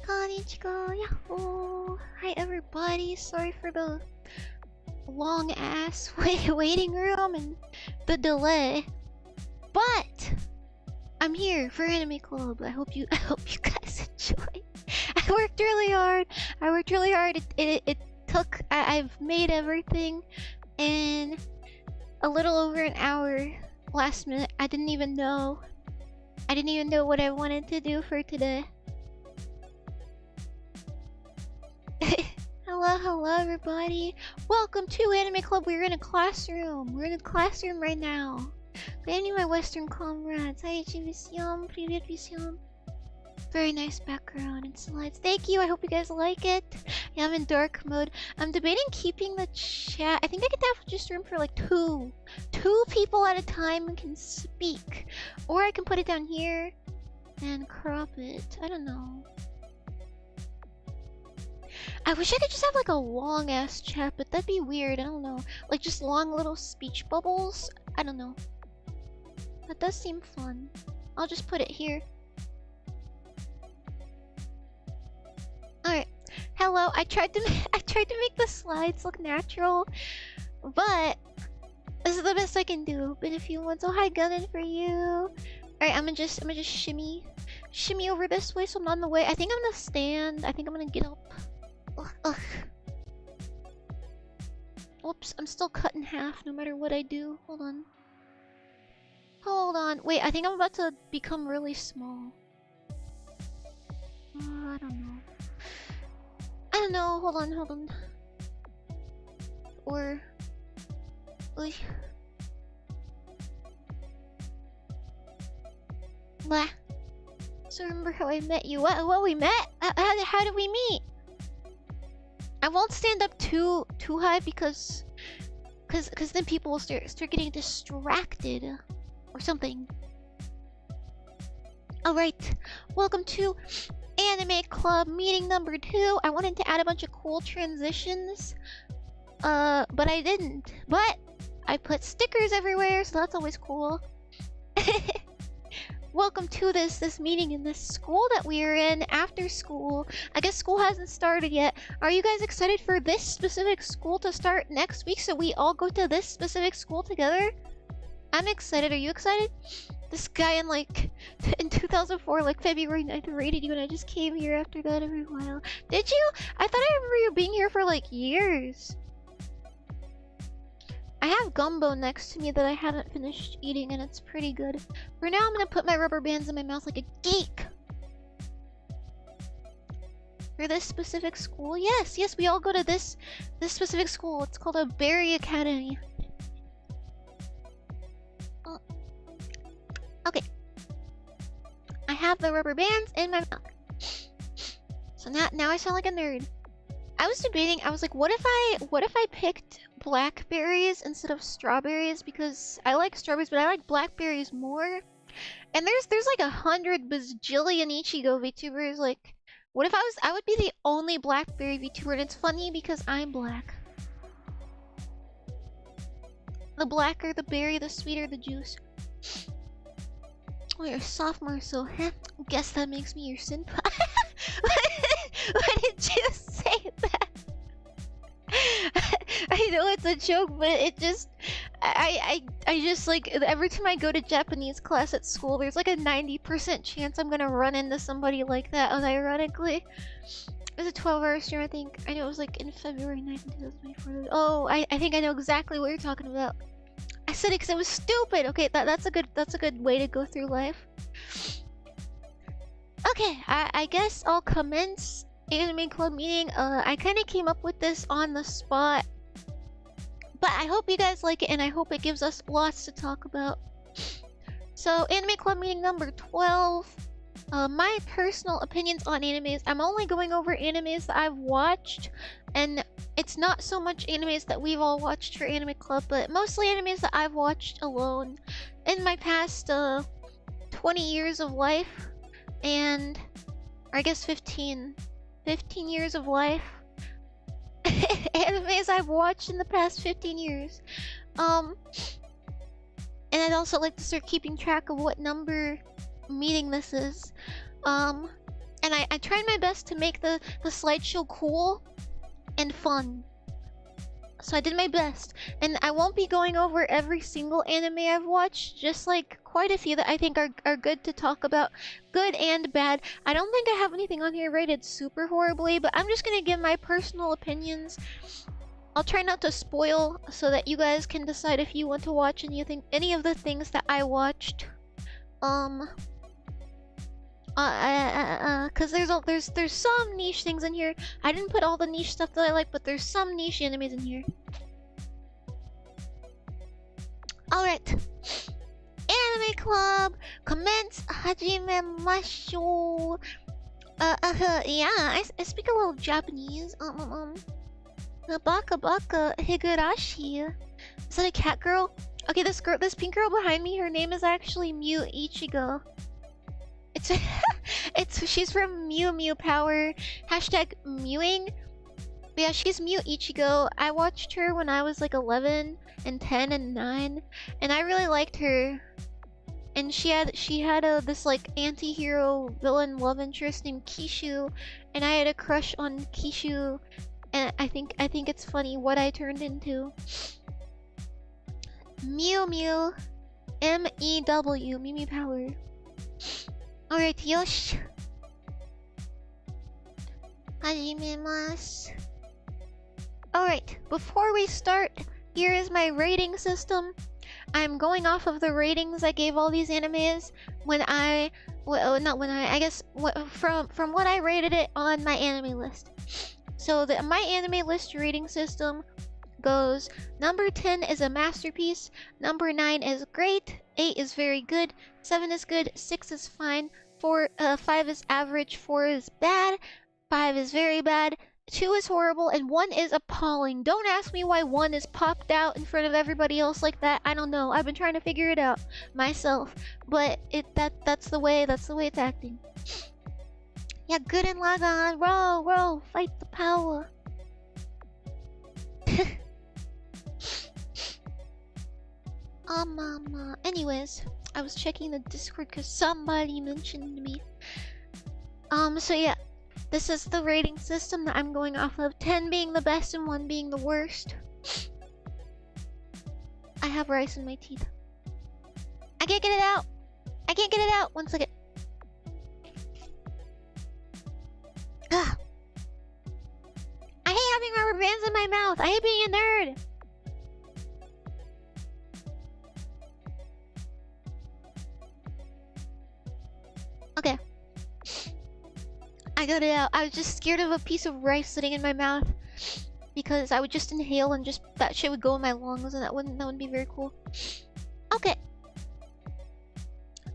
Ichigo, yahoo! Hi everybody, sorry for the long ass waiting room and the delay. But I'm here for Anime Club. I hope you guys enjoy. I worked really hard. It took I've made everything in a little over an hour last minute. I didn't even know what I wanted to do for today. Hello everybody. Welcome to Anime Club. We're in a classroom. We're in a classroom right now. I need my Western comrades. Zaytri, привет всем. Very nice background and slides. Thank you. I hope you guys like it. Yeah, I'm in dark mode. I'm debating keeping the chat. I think I could have just room for like two people at a time can speak, or I can put it down here and crop it. I don't know. I wish I could just have like a long ass chat, but that'd be weird. I don't know. Like just long little speech bubbles. I don't know. That does seem fun. I'll just put it here. Alright. Hello. I tried to make the slides look natural, but this is the best I can do. Been a few months. Oh hi Gunnin for you. Alright, I'm gonna just shimmy over this way so I'm not in the way. I think I'm gonna stand. I think I'm gonna get up. Ugh. Whoops, I'm still cut in half no matter what I do. Hold on. Wait, I think I'm about to become really small. I don't know. Hold on. Or... Oy. Blah. So remember how I met you? What we met? How did we meet? I won't stand up too high because then people will start getting distracted or something. Alright, welcome to Anime Club meeting number 2. I wanted to add a bunch of cool transitions, but I didn't. But I put stickers everywhere, so that's always cool. Welcome to this meeting in this school that we are in after school. I guess school hasn't started yet. Are you guys excited for this specific school to start next week so we all go to this specific school together? I'm excited. Are you excited? This guy in 2004, like February 9th, rated you and I just came here after that every while. Did you? I thought I remember you being here for like years. I have gumbo next to me that I haven't finished eating and it's pretty good. For now I'm gonna put my rubber bands in my mouth like a geek. For this specific school? Yes, we all go to this specific school. It's called a Berry Academy. Okay. I have the rubber bands in my mouth. So now I sound like a nerd. I was debating, I was like, what if I picked blackberries instead of strawberries, because I like strawberries but I like blackberries more. And there's like 100 bazillion Ichigo VTubers. Like, what if I would be the only blackberry VTuber? And it's funny because I'm black. The blacker the berry, the sweeter the juice. Oh, you're a sophomore, so guess that makes me your senpai. Why did you say that? I know it's a joke, but it just... I just like... Every time I go to Japanese class at school, there's like a 90% chance I'm gonna run into somebody like that, unironically. It was a 12-hour stream, I think. I know it was like in February 9th, 2024. Oh, I think I know exactly what you're talking about. I said it because it was stupid! Okay, that's a good way to go through life. Okay, I guess I'll commence Anime Club meeting. I kind of came up with this on the spot, but I hope you guys like it and I hope it gives us lots to talk about. So Anime Club meeting number 12. My personal opinions on animes. I'm only going over animes that I've watched, and it's not so much animes that we've all watched for Anime Club, but mostly animes that I've watched alone in my past 20 years of life, and or I guess 15 years of life. Animes I've watched in the past 15 years. And I'd also like to start keeping track of what number meeting this is. And And I tried my best to make the slideshow cool and fun. So I did my best. And I won't be going over every single anime I've watched, just like quite a few that I think are good to talk about. Good and bad. I don't think I have anything on here rated super horribly, but I'm just gonna give my personal opinions. I'll try not to spoil so that you guys can decide if you want to watch any of the things that I watched. Cause there's some niche things in here. I didn't put all the niche stuff that I like, but there's some niche animes in here. Alright. Anime Club! Commence hajimemashou. Yeah, I speak a little Japanese. Baka Baka Higurashi. Is that a cat girl? Okay, this pink girl behind me, her name is actually Ichigo. She's from Mew Mew Power. Hashtag mewing. But yeah, she's Ichigo. I watched her when I was like 11 and 10 and 9, and I really liked her. And she had this like anti-hero villain love interest named Kishu, and I had a crush on Kishu. And I think it's funny what I turned into. Mew Mew, M-E-W, Mew Mew Power. Alright, yosh. Hajimemasu. Alright, before we start, here is my rating system. I'm going off of the ratings I gave all these animes from what I rated it on my anime list. So my anime list rating system goes: number 10 is a masterpiece, number 9 is great, 8 is very good, 7 is good, 6 is fine, 5 is average, 4 is bad, 5 is very bad, 2 is horrible, and 1 is appalling. Don't ask me why 1 is popped out in front of everybody else like that. I don't know. I've been trying to figure it out myself, but that's the way it's acting. Yeah, good and Lagan, row, fight the power. Anyways, I was checking the Discord because somebody mentioned me. So yeah, this is the rating system that I'm going off of. 10 being the best and 1 being the worst. I have rice in my teeth. I can't get it out! I can't get it out! 1 second. Ugh. I hate having rubber bands in my mouth! I hate being a nerd! Okay. I got it out. I was just scared of a piece of rice sitting in my mouth because I would just inhale and just that shit would go in my lungs, and that wouldn't be very cool. Okay.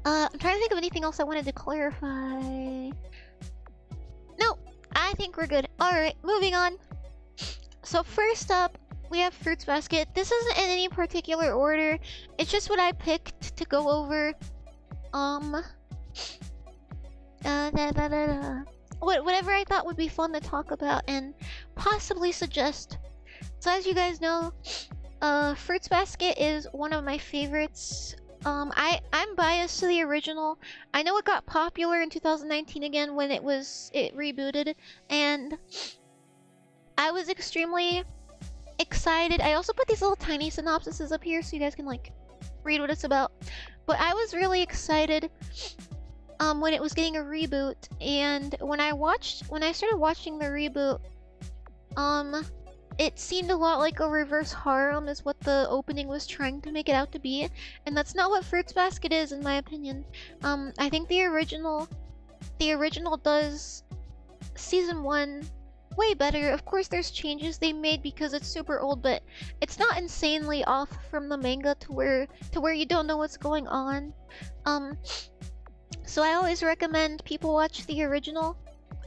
I'm trying to think of anything else I wanted to clarify. No, I think we're good. Alright, moving on. So first up, we have Fruits Basket. This isn't in any particular order. It's just what I picked to go over. Whatever I thought would be fun to talk about and possibly suggest. So as you guys know, Fruits Basket is one of my favorites. I'm biased to the original. I know it got popular in 2019 again when it rebooted, and I was extremely excited. I also put these little tiny synopsises up here so you guys can like read what it's about. But I was really excited when it was getting a reboot, and when I started watching the reboot, it seemed a lot like a reverse harem is what the opening was trying to make it out to be, and that's not what Fruits Basket is, in my opinion. I think the original does season 1 way better. Of course there's changes they made because it's super old, but it's not insanely off from the manga to where you don't know what's going on. So I always recommend people watch the original.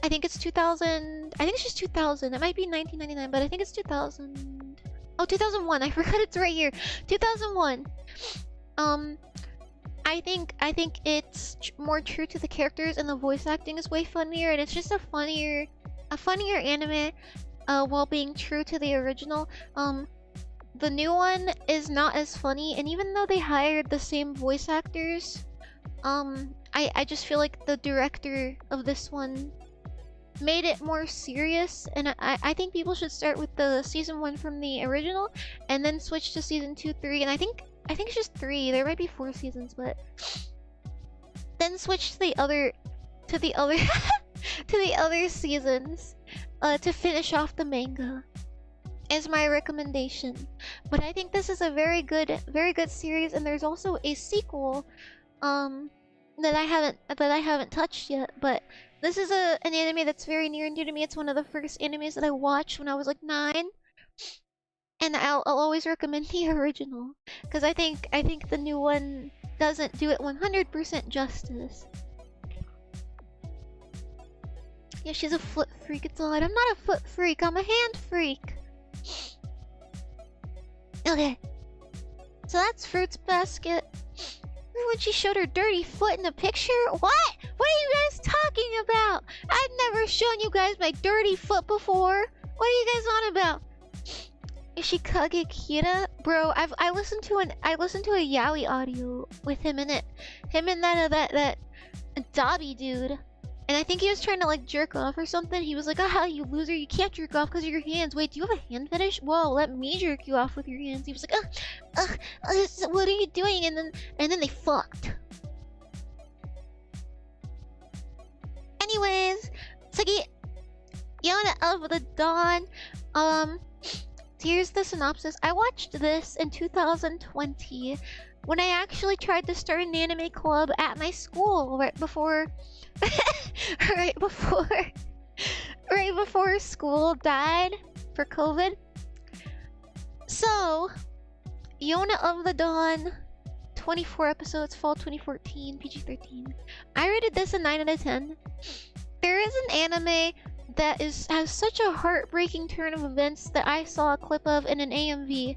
I think it's 2000. I think it's just 2000. It might be 1999, but I think it's 2000. Oh, 2001. I forgot it's right here. 2001. I think it's more true to the characters, and the voice acting is way funnier, and it's just a funnier anime while being true to the original. The new one is not as funny, and even though they hired the same voice actors, I just feel like the director of this one made it more serious, and I think people should start with the season 1 from the original and then switch to season 2, 3, and I think it's just 3. There might be 4 seasons, but then switch to the other to the other seasons to finish off the manga is my recommendation. But I think this is a very good series, and there's also a sequel that I haven't touched yet, but this is an anime that's very near and dear to me. It's one of the first animes that I watched when I was like 9. And I'll always recommend the original, because I think the new one doesn't do it 100% justice. Yeah, she's a foot freak. It's odd. I'm not a foot freak. I'm a hand freak. Okay. So that's Fruits Basket. Remember when she showed her dirty foot in the picture? What? What are you guys talking about? I've never shown you guys my dirty foot before. What are you guys on about? Ishikage Kira? Bro, I listened to a Yaoi audio with him in it. Him and that Dobby dude. And I think he was trying to like jerk off or something. He was like, "Ah, you loser, you can't jerk off because of your hands. Wait, do you have a hand fetish? Whoa, let me jerk you off with your hands." He was like, what are you doing?" And then they fucked. Anyways, Tsugi, Yona of the Dawn. Here's the synopsis. I watched this in 2020 when I actually tried to start an anime club at my school right before right before school died for COVID. So, Yona of the Dawn, 24 episodes, fall 2014, PG-13. I rated this a 9 out of 10. There is an anime that has such a heartbreaking turn of events that I saw a clip of in an AMV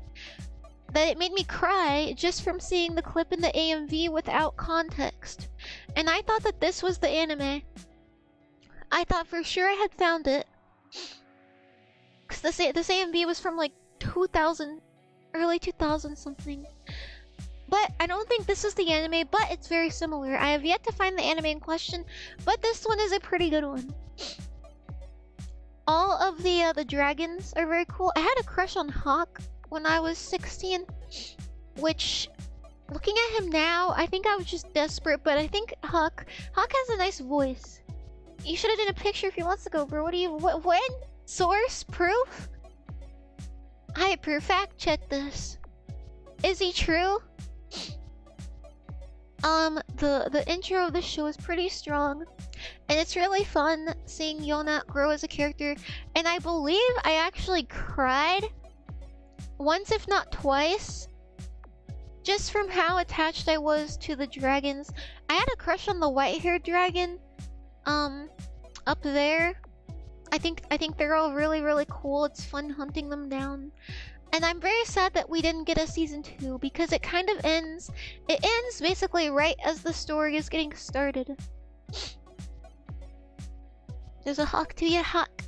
that it made me cry just from seeing the clip in the AMV without context. And I thought that this was the anime. I thought for sure I had found it. Cause this AMV was from like 2000, early 2000 something. But I don't think this is the anime, but it's very similar. I have yet to find the anime in question, but this one is a pretty good one. All of the dragons are very cool. I had a crush on Hawk when I was 16, which, looking at him now, I think I was just desperate, but I think Hawk has a nice voice. You should have done a picture a few months ago, bro. When? Source? Proof? Hyper, fact check this. Is he true? The intro of the show is pretty strong, and it's really fun seeing Yona grow as a character, and I believe I actually cried once, if not twice, just from how attached I was to the dragons. I had a crush on the white-haired dragon, up there. I think they're all really, really cool. It's fun hunting them down. And I'm very sad that we didn't get a season 2, because it kind of ends... It ends basically right as the story is getting started. There's a Hawk to you, Hawk.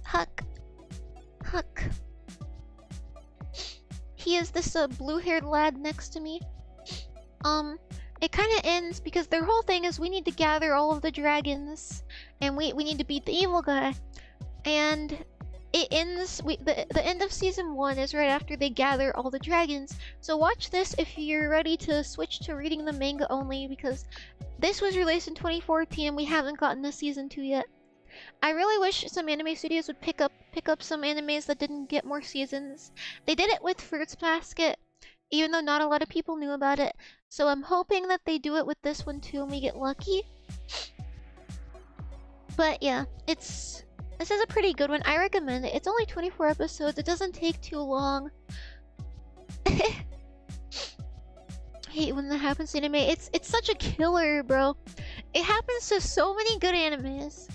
He is this blue-haired lad next to me. It kind of ends because their whole thing is we need to gather all of the dragons, and we need to beat the evil guy. And it ends, the end of season 1 is right after they gather all the dragons. So watch this if you're ready to switch to reading the manga only, because this was released in 2014 and we haven't gotten a season 2 yet. I really wish some anime studios would pick up some animes that didn't get more seasons. They did it with Fruits Basket, even though not a lot of people knew about it. So I'm hoping that they do it with this one too and we get lucky. But yeah, this is a pretty good one. I recommend it. It's only 24 episodes. It doesn't take too long. I hate when that happens in anime. It's such a killer, bro. It happens to so many good animes.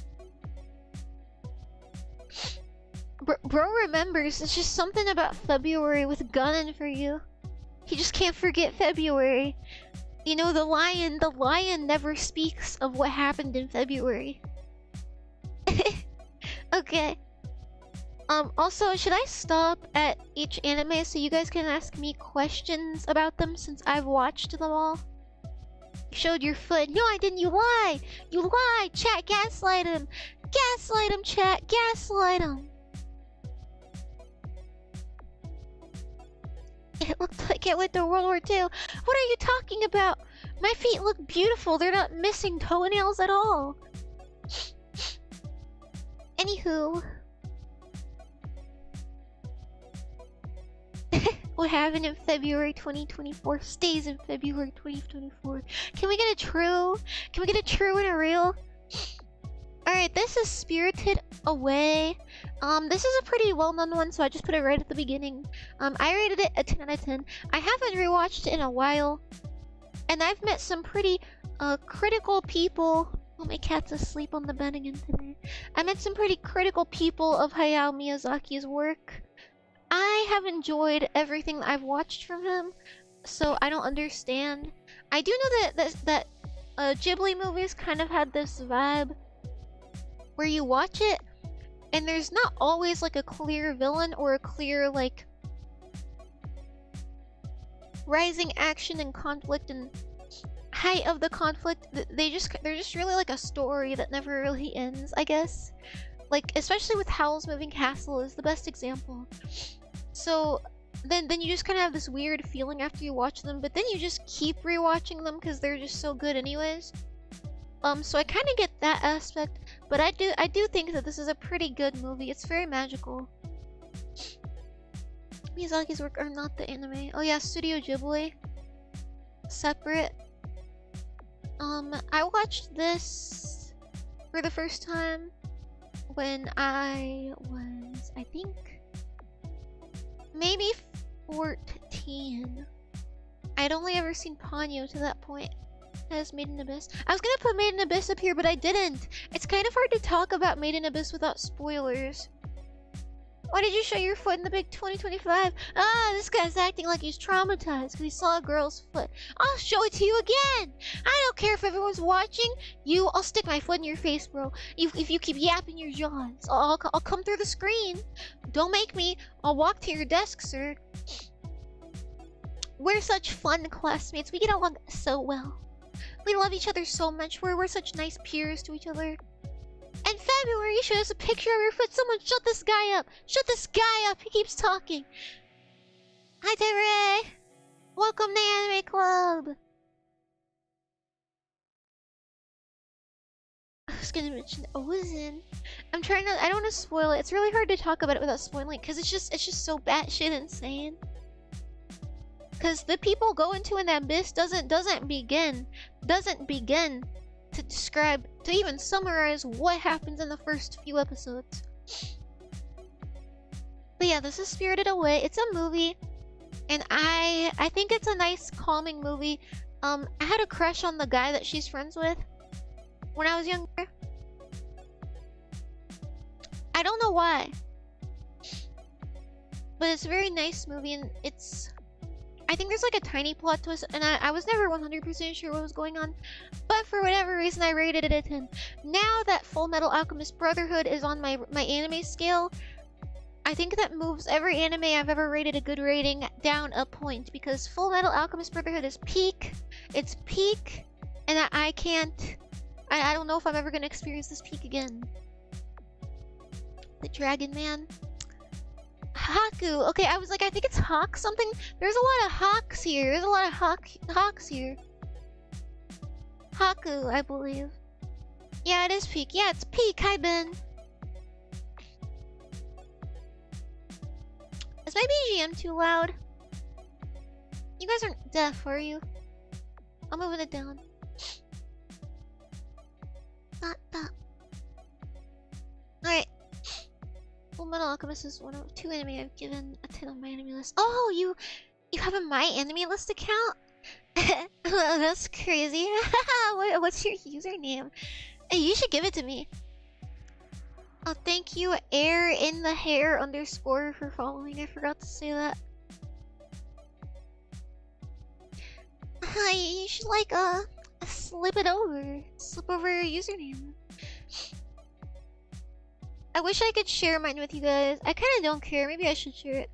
Bro remembers. It's just something about February with Gunnin for you. He just can't forget February. You know, the lion never speaks of what happened in February. Okay. Also, should I stop at each anime so you guys can ask me questions about them since I've watched them all? You showed your foot. No, I didn't. You lie. You lie. Chat, gaslight him. Gaslight him, chat. Gaslight him. It looked like it went to World War II. What are you talking about? My feet look beautiful. They're not missing toenails at all. Anywho. What happened in February 2024 stays in February 2024. Can we get a true? Can we get a true and a real? Alright, this is Spirited Away. This is a pretty well-known one, so I just put it right at the beginning. I rated it a 10 out of 10. I haven't rewatched it in a while. And I've met some pretty, critical people. Oh, my cat's asleep on the bed again today. I met some pretty critical people of Hayao Miyazaki's work. I have enjoyed everything that I've watched from him, so I don't understand. I do know that Ghibli movies kind of had this vibe where you watch it and there's not always like a clear villain or a clear like rising action and conflict and height of the conflict. They're just really like a story that never really ends, I guess. Like, especially with Howl's Moving Castle is the best example. So then you just kind of have this weird feeling after you watch them, but then you just keep rewatching them because they're just so good anyways. So I kind of get that aspect, but I do think that this is a pretty good movie. It's very magical. Miyazaki's work are not the anime. Oh yeah, Studio Ghibli. Separate. I watched this for the first time when I was, I think, maybe 14. I'd only ever seen Ponyo to that point. As Made in Abyss. I was gonna put Made in Abyss up here, but I didn't. It's kind of hard to talk about Made in Abyss without spoilers. Why did you show your foot in the big 2025? Ah, this guy's acting like he's traumatized because he saw a girl's foot. I'll show it to you again. I don't care if everyone's watching. I'll stick my foot in your face, bro. If you keep yapping your jaws, I'll come through the screen. Don't make me. I'll walk to your desk, sir. We're such fun classmates. We get along so well. We love each other so much. We're such nice peers to each other. In February, you showed us a picture of your foot. Someone shut this guy up. Shut this guy up. He keeps talking. Hi, Zaytri. Welcome to Anime Club. I was gonna mention Ozen. I'm trying not. I don't want to spoil it. It's really hard to talk about it without spoiling, because it's just so batshit insane. Because the people go into an abyss doesn't begin to describe, to even summarize what happens in the first few episodes. But yeah, this is Spirited Away. It's a movie, and I think it's a nice, calming movie. I had a crush on the guy that she's friends with when I was younger. I don't know why, but it's a very nice movie, and I think there's like a tiny plot twist, and I was never 100% sure what was going on, but for whatever reason I rated it a 10. Now that Full Metal Alchemist Brotherhood is on my anime scale, I think that moves every anime I've ever rated a good rating down a point, because Full Metal Alchemist Brotherhood is peak. It's peak, and I don't know if I'm ever gonna experience this peak again. The Dragon Man. Haku. Okay, I was like, I think it's Hawk something. There's a lot of Hawks here. There's a lot of Hawks here. Haku, I believe. Yeah, it is peak. Yeah, it's peak. Hi, Ben. Is my BGM too loud? You guys aren't deaf, are you? I'm moving it down. Alright. Full Metal Alchemist is one of 2 anime I've given a 10 on my anime list. Oh, you have a My Anime List account? That's crazy. What's your username? Hey, you should give it to me. Oh, thank you, Air in the Hair _ for following. I forgot to say that. You should like slip over your username. I wish I could share mine with you guys. I kind of don't care. Maybe I should share it.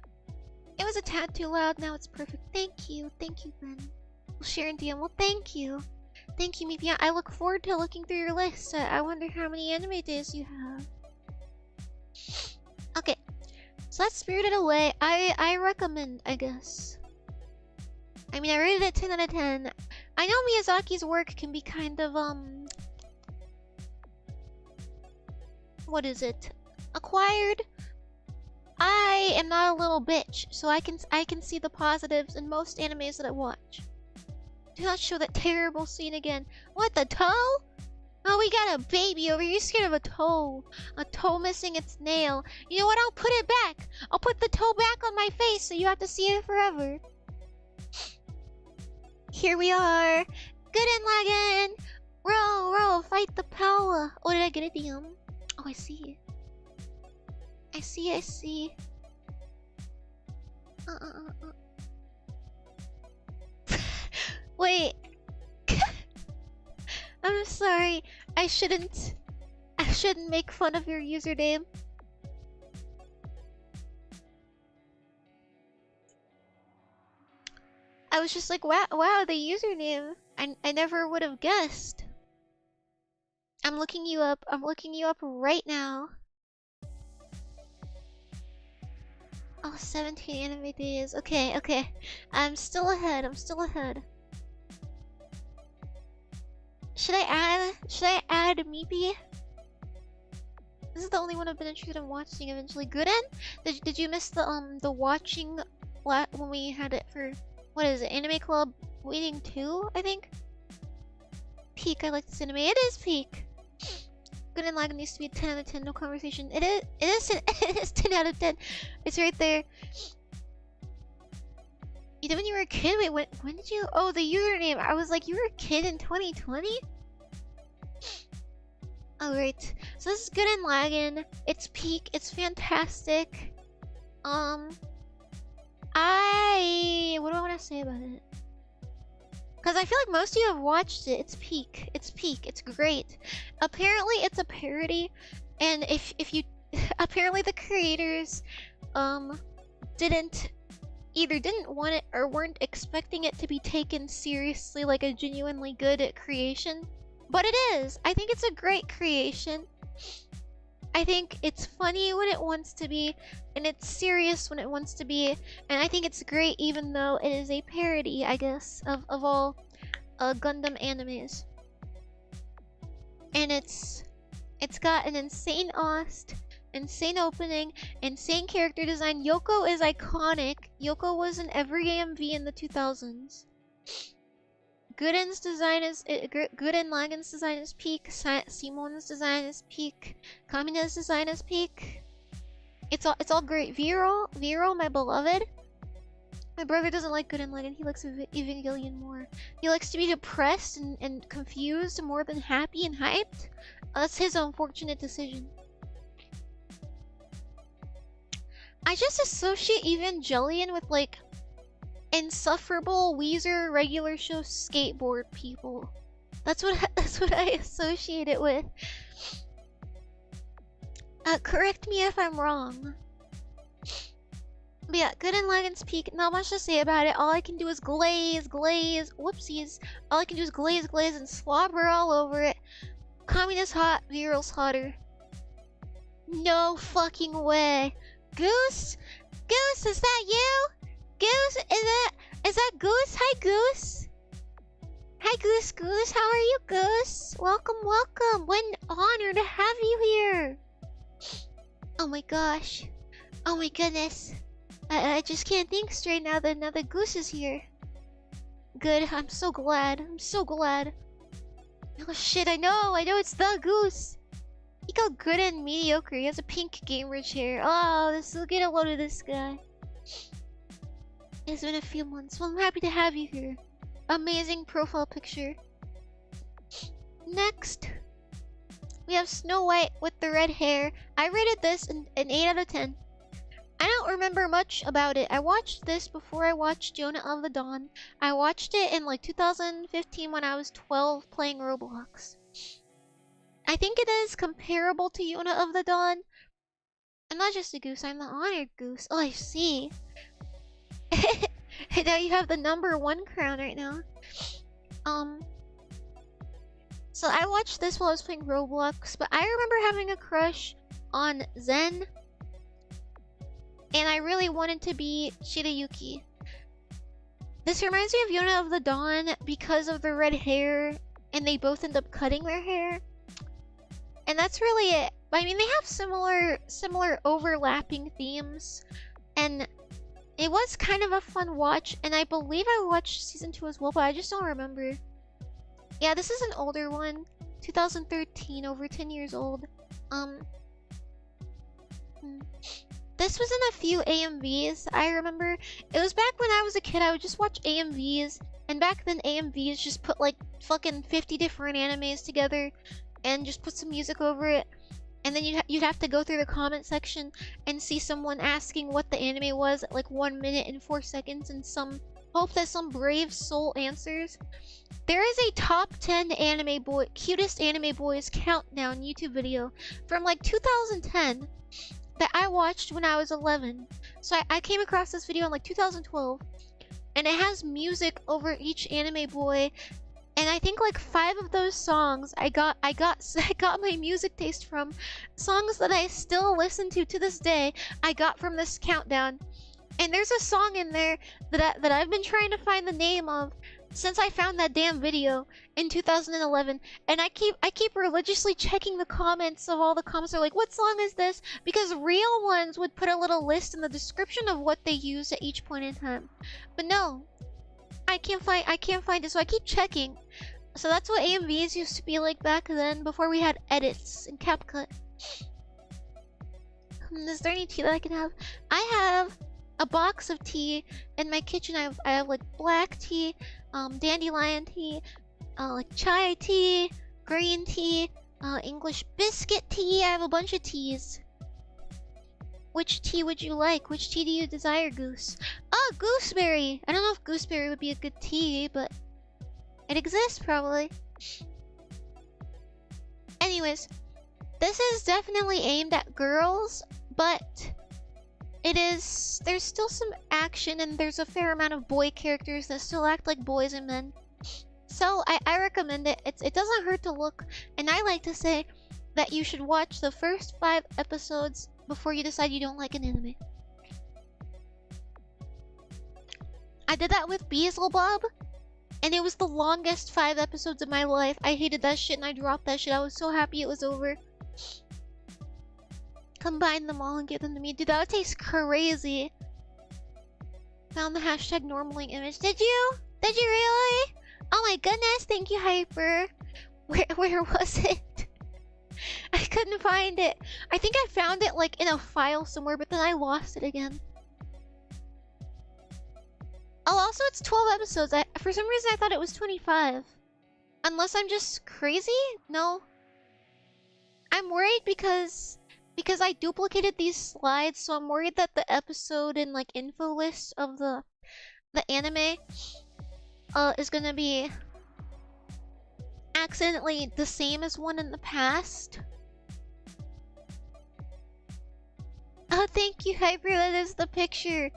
It was a tad too loud. Now it's perfect. Thank you, Ben. We'll share in DM. Well, thank you. Thank you, Mipia. I look forward to looking through your list. I wonder how many anime days you have. Okay, so that's Spirited Away. I recommend, I guess. I mean, I rated it 10 out of 10. I know Miyazaki's work can be kind of, what is it? Acquired? I am not a little bitch, so I can see the positives in most animes that I watch. Do not show that terrible scene again. What, the toe? Oh, we got a baby over here. You're scared of a toe. A toe missing its nail. You know what? I'll put it back. I'll put the toe back on my face so you have to see it forever. Here we are. Good and lagging. Row, fight the power. Oh, did I get a DM? Oh, I see. I see. Wait. I'm sorry. I shouldn't make fun of your username. I was just like, wow, the username. I never would have guessed. I'm looking you up right now. Oh, 17 anime days. Okay. I'm still ahead. Should I add Meepy? This is the only one I've been interested in watching eventually. Guden? Did you miss the watching when we had it for, what is it, Anime Club Waiting 2, I think? Peak, I like this anime. It is Peak. Good and Lagan needs to be a 10 out of 10, no conversation. It is 10 out of 10. It's right there. You did when you were a kid? Wait, when did you? Oh, the username. I was like, you were a kid in 2020? Alright. So this is Good and Lagan. It's Peak. It's fantastic. What do I want to say about it? Because I feel like most of you have watched it. It's Peak. It's great. Apparently it's a parody, and if you apparently the creators didn't want it or weren't expecting it to be taken seriously, like a genuinely good creation. But it is. I think it's a great creation. I think it's funny when it wants to be, and it's serious when it wants to be, and I think it's great even though it is a parody, I guess, of all Gundam animes. And it's got an insane OST, insane opening, insane character design. Yoko is iconic. Yoko was in every AMV in the 2000s. Guden's design is Guden Lagan's design is Peak. Simon's design is Peak. Kamina's design is Peak. It's all great. Vero, my beloved. My brother doesn't like Guden Lagan. He likes Evangelion more. He likes to be depressed and confused more than happy and hyped. That's his unfortunate decision. I just associate Evangelion with like insufferable Weezer regular show skateboard people. That's what I associate it with. Correct me if I'm wrong. But yeah, Good and Lagan's Peak, not much to say about it. All I can do is glaze, whoopsies. All I can do is glaze and slobber all over it. Kamina's hot, Viral's hotter. No fucking way. Goose, is that you? Goose, is that Goose? Hi, Goose. Hi, Goose. How are you, Goose? Welcome. What an honor to have you here. Oh my gosh. Oh my goodness. I just can't think straight now that the Goose is here. Good. I'm so glad. Oh shit, I know it's the Goose. He got good and mediocre. He has a pink gamer chair. Oh, we'll get a load of this guy. It's been a few months. Well, I'm happy to have you here. Amazing profile picture. Next, we have Snow White with the red hair. I rated this an 8 out of 10. I don't remember much about it. I watched this before I watched Jonah of the Dawn. I watched it in like 2015 when I was 12 playing Roblox. I think it is comparable to Yona of the Dawn. I'm not just a goose, I'm the honored goose. Oh, I see. Now you have the #1 crown right now. So I watched this while I was playing Roblox, but I remember having a crush on Zen, and I really wanted to be Shirayuki. This reminds me of Yona of the Dawn because of the red hair, and they both end up cutting their hair. And that's really it. I mean, they have similar overlapping themes, and it was kind of a fun watch, and I believe I watched season 2 as well, but I just don't remember. Yeah, this is an older one. 2013, over 10 years old. This was in a few AMVs, I remember. It was back when I was a kid, I would just watch AMVs, and back then AMVs just put like fucking 50 different animes together and just put some music over it. And then you'd have to go through the comment section and see someone asking what the anime was at like 1 minute and 4 seconds, and hope that some brave soul answers. There is a top 10 cutest anime boys countdown YouTube video from like 2010 that I watched when I was 11. So I came across this video in like 2012, and it has music over each anime boy. And I think like 5 of those songs I got my music taste from songs that I still listen to this day. I got from this countdown. And there's a song in there that I've been trying to find the name of since I found that damn video in 2011. And I keep religiously checking the comments of all the comments. Are like, what song is this? Because real ones would put a little list in the description of what they use at each point in time. But no, I can't find it, so I keep checking. So that's what AMVs used to be like back then, before we had edits and CapCut. Is there any tea that I can have? I have a box of tea in my kitchen. I have like black tea, dandelion tea, like chai tea, green tea, English biscuit tea. I have a bunch of teas. Which tea would you like? Which tea do you desire, Goose? Oh, gooseberry! I don't know if gooseberry would be a good tea, but it exists probably. Anyways, this is definitely aimed at girls, but there's still some action, and there's a fair amount of boy characters that still act like boys and men. So I recommend it. It doesn't hurt to look, and I like to say that you should watch the first 5 episodes before you decide you don't like an anime. I did that with Beelzebub, and it was the longest 5 episodes of my life. I hated that shit and I dropped that shit. I was so happy it was over. Combine them all and give them to me. Dude, that would taste crazy. Found the hashtag normaling image. Did you? Did you really? Oh my goodness, thank you, Hyper. Where was it? I couldn't find it. I think I found it like in a file somewhere, but then I lost it again. Oh, also it's 12 episodes. For some reason I thought it was 25. Unless I'm just crazy? No. I'm worried because I duplicated these slides, so I'm worried that the episode and like info list of the anime is gonna be accidentally the same as one in the past. Oh, thank you, Hyper. That is the picture.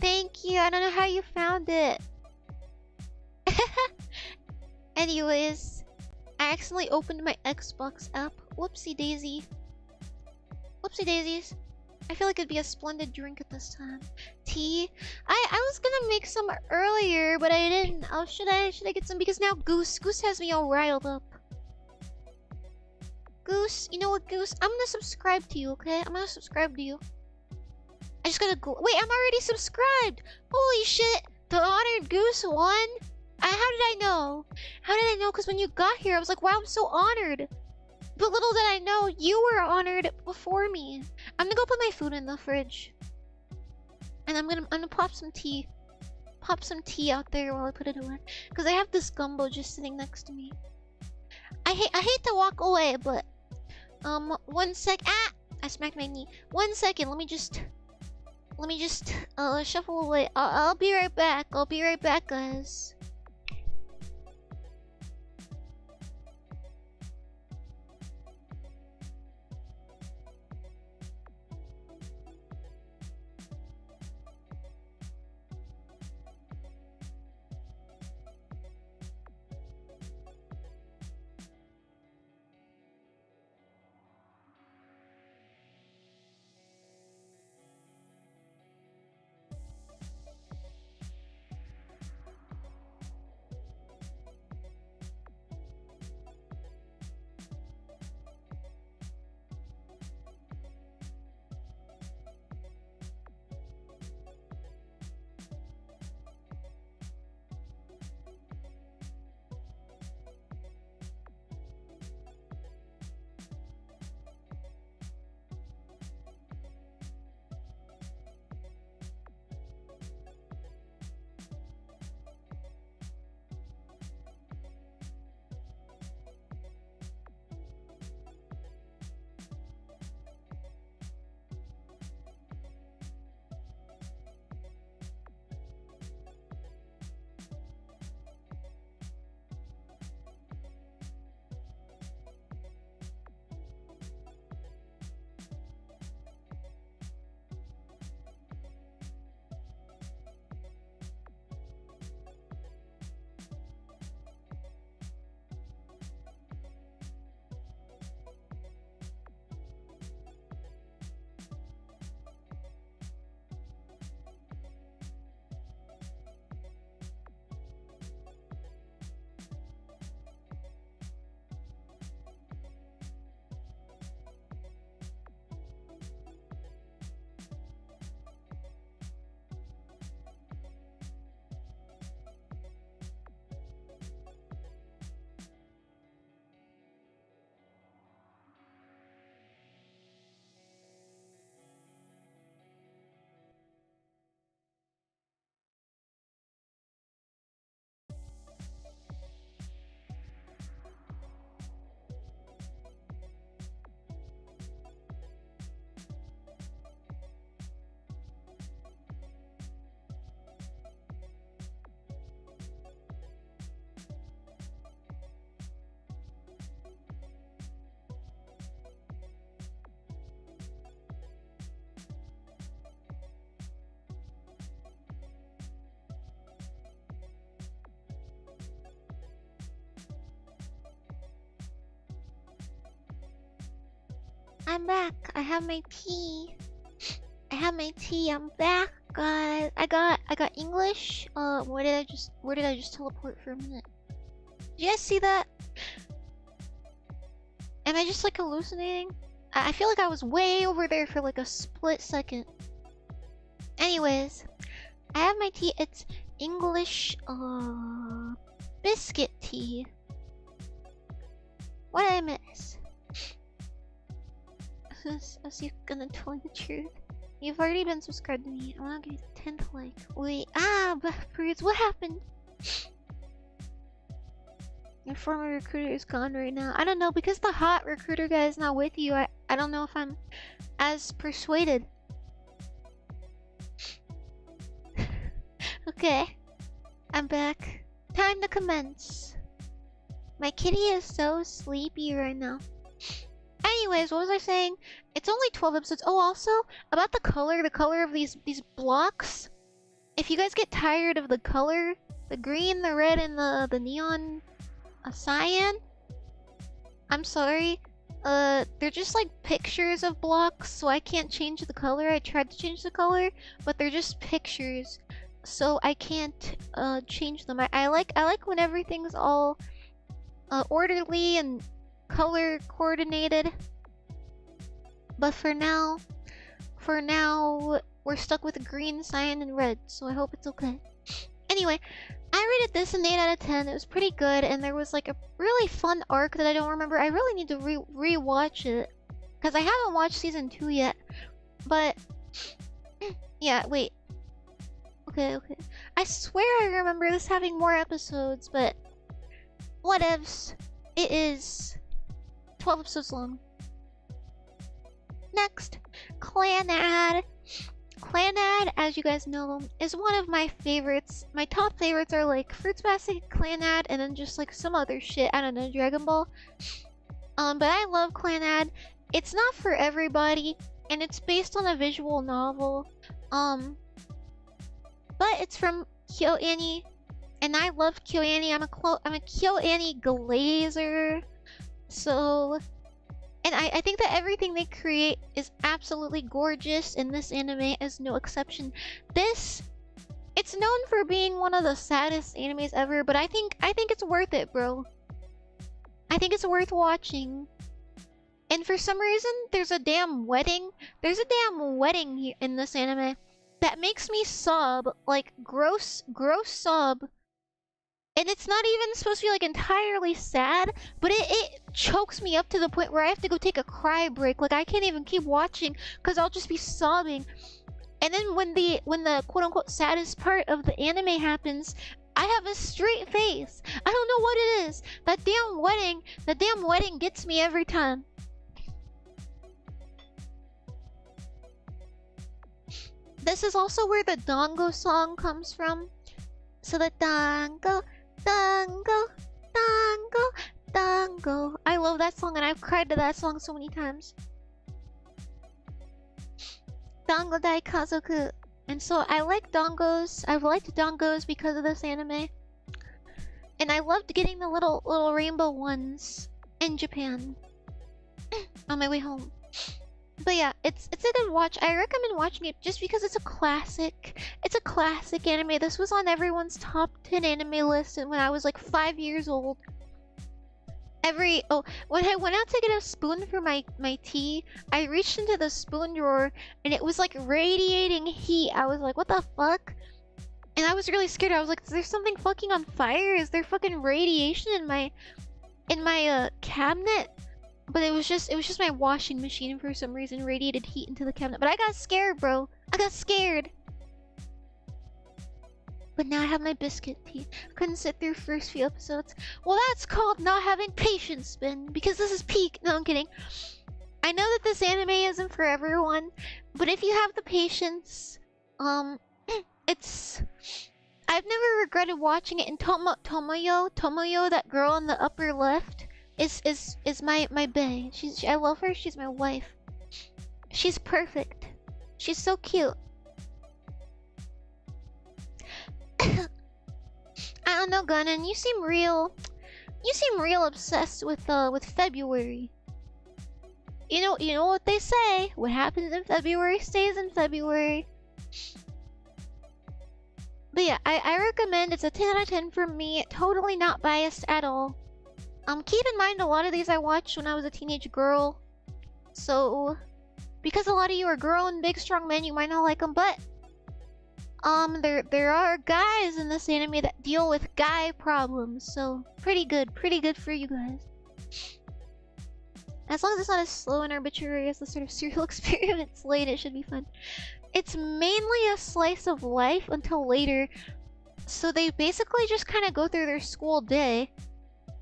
Thank you. I don't know how you found it. Anyways, I accidentally opened my Xbox app. Whoopsie daisy. Whoopsie daisies. I feel like it'd be a splendid drink at this time. Tea? I was gonna make some earlier, but I didn't. Oh, should I get some? Because now Goose has me all riled up. Goose, you know what, Goose? I'm gonna subscribe to you, okay? I'm gonna subscribe to you. I just gotta go. Wait, I'm already subscribed! Holy shit! The honored Goose won? How did I know? How did I know? Because when you got here, I was like, wow, I'm so honored. But little did I know, you were honored before me. I'm gonna go put my food in the fridge. And I'm gonna pop some tea. Pop some tea out there while I put it away. Because I have this gumbo just sitting next to me. I hate to walk away, but 1 sec. Ah! I smacked my knee. 1 second. Let me just shuffle away. I'll be right back. I'll be right back, guys. I'm back. I have my tea. I'm back, guys. I got English. Where did I just teleport for a minute? Did you guys see that? Am I just like hallucinating? I feel like I was way over there for like a split second. Anyways, I have my tea. It's English biscuit tea. What did I miss? Is you gonna tell me the truth? You've already been subscribed to me. I wanna give you the 10th like. Wait, Berrydroids, what happened? Your former recruiter is gone right now. I don't know, because the hot recruiter guy is not with you. I don't know if I'm as persuaded. Okay, I'm back. Time to commence. My kitty is so sleepy right now. Anyways, what was I saying? It's only 12 episodes. Oh, also, about the color of these blocks. If you guys get tired of the color, the green, the red, and the neon cyan, I'm sorry. They're just like pictures of blocks, so I can't change the color. I tried to change the color, but they're just pictures, so I can't change them. I like when everything's all orderly and color coordinated. But for now, we're stuck with green, cyan, and red, so I hope it's okay. Anyway, I rated this an 8 out of 10. It was pretty good, and there was like a really fun arc that I don't remember. I really need to re-watch it, because I haven't watched season 2 yet. But yeah, wait. Okay. I swear I remember this having more episodes, but whatevs. It is 12 episodes long. Next, Clanad. Clanad, as you guys know, is one of my favorites. My top favorites are like Fruits Basket, Clanad, and then just like some other shit. I don't know, Dragon Ball. But I love Clanad. It's not for everybody, and it's based on a visual novel. But it's from KyoAni, and I love KyoAni. I'm a KyoAni glazer. So, and I think that everything they create is absolutely gorgeous, and this anime is no exception. It's known for being one of the saddest animes ever, but I think it's worth it, bro. I think it's worth watching. And for some reason, there's a damn wedding. There's a damn wedding here in this anime that makes me sob, like gross sob. And it's not even supposed to be like entirely sad, but it chokes me up to the point where I have to go take a cry break. Like I can't even keep watching because I'll just be sobbing. And then when the quote-unquote saddest part of the anime happens, I have a straight face. I don't know what it is. That damn wedding gets me every time. This is also where the Dango song comes from. So the Dango. I love that song, and I've cried to that song so many times. Dango Dai Kazoku. And so I like dongos. I've liked dongos because of this anime. And I loved getting the little rainbow ones in Japan on my way home. But yeah, it's a good watch. I recommend watching it just because it's a classic. It's a classic anime. This was on everyone's top 10 anime list when I was like 5 years old. When I went out to get a spoon for my tea, I reached into the spoon drawer and it was like radiating heat. I was like, what the fuck? And I was really scared. I was like, is there something fucking on fire? Is there fucking radiation in my cabinet? But it was just my washing machine for some reason radiated heat into the cabinet. But I got scared, bro. I got scared. But now I have my biscuit tea. Couldn't sit through first few episodes. Well, that's called not having patience, Ben. Because this is peak. No, I'm kidding. I know that this anime isn't for everyone. But if you have the patience, it's... I've never regretted watching it. And Tomoyo, that girl on the upper left, is my bae. I love her. She's my wife. She's perfect. She's so cute. I don't know, Gunnan. You seem real obsessed with February. you know what they say. What happens in February stays in February. But yeah, I recommend. It's a 10 out of 10 for me. Totally not biased at all. Keep in mind a lot of these I watched when I was a teenage girl. So, because a lot of you are grown, big, strong men, you might not like them, but there are guys in this anime that deal with guy problems, so pretty good for you guys. As long as it's not as slow and arbitrary as the sort of serial experiments late, it should be fun. It's mainly a slice of life until later, so they basically just kind of go through their school day.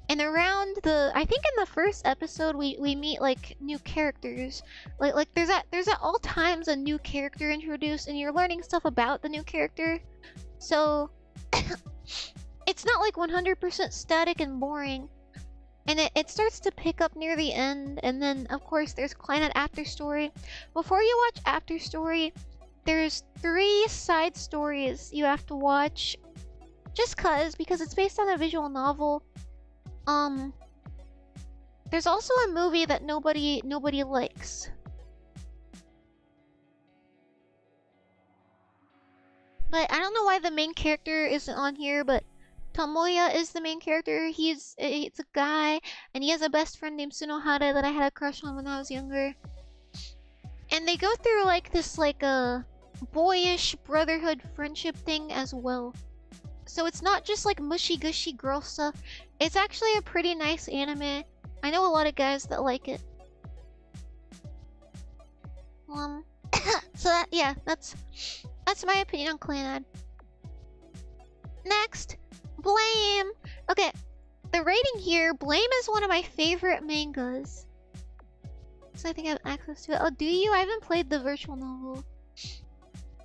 And around I think in the first episode we meet like new characters. Like there's at all times a new character introduced, and you're learning stuff about the new character. So it's not like 100% static and boring. And it starts to pick up near the end, and then of course there's Clannad After Story. Before you watch After Story, there's 3 side stories you have to watch. Just because it's based on a visual novel. There's also a movie that nobody likes. But I don't know why the main character isn't on here, but Tomoya is the main character. It's a guy, and he has a best friend named Sunohara that I had a crush on when I was younger. And they go through like this a boyish brotherhood friendship thing as well. So it's not just like mushy gushy girl stuff. It's actually a pretty nice anime. I know a lot of guys that like it. So that's my opinion on Clannad. Next, Blame. Okay, the rating here, Blame is one of my favorite mangas. So I think I have access to it. Oh, do you? I haven't played the virtual novel.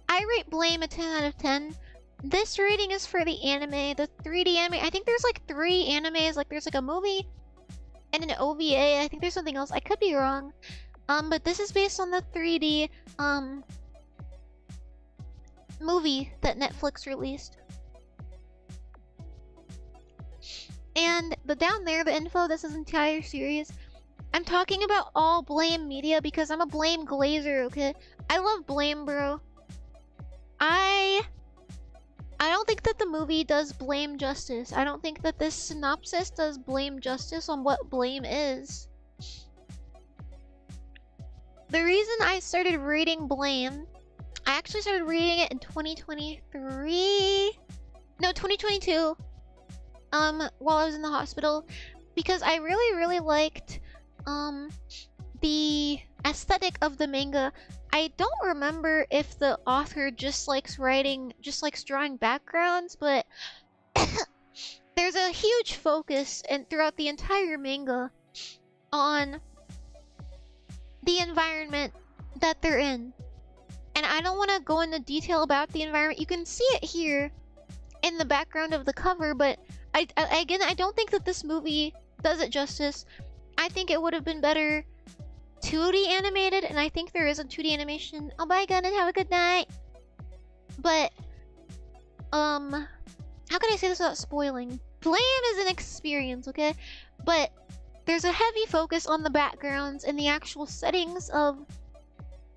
I rate Blame a 10 out of 10. This rating is for the anime, the 3D anime. I think there's like 3 animes. Like there's like a movie and an OVA. I think there's something else. I could be wrong. But this is based on the 3D movie that Netflix released. And down there, the info, this is entire series. I'm talking about all Blame media because I'm a Blame glazer, okay? I love Blame, bro. I don't think that the movie does Blame justice. I don't think that this synopsis does Blame justice on what Blame is. The reason I started reading Blame, I actually started reading it in 2023. No, 2022. While I was in the hospital, because I really liked the aesthetic of the manga. I don't remember if the author just likes drawing backgrounds, but there's a huge focus throughout the entire manga on the environment that they're in. And I don't want to go into detail about the environment. You can see it here in the background of the cover, but I don't think that this movie does it justice. I think it would have been better 2D animated, and I think there is a 2D animation. Oh, bye, Gun, and have a good night. But, how can I say this without spoiling? Blame is an experience, okay? But there's a heavy focus on the backgrounds and the actual settings of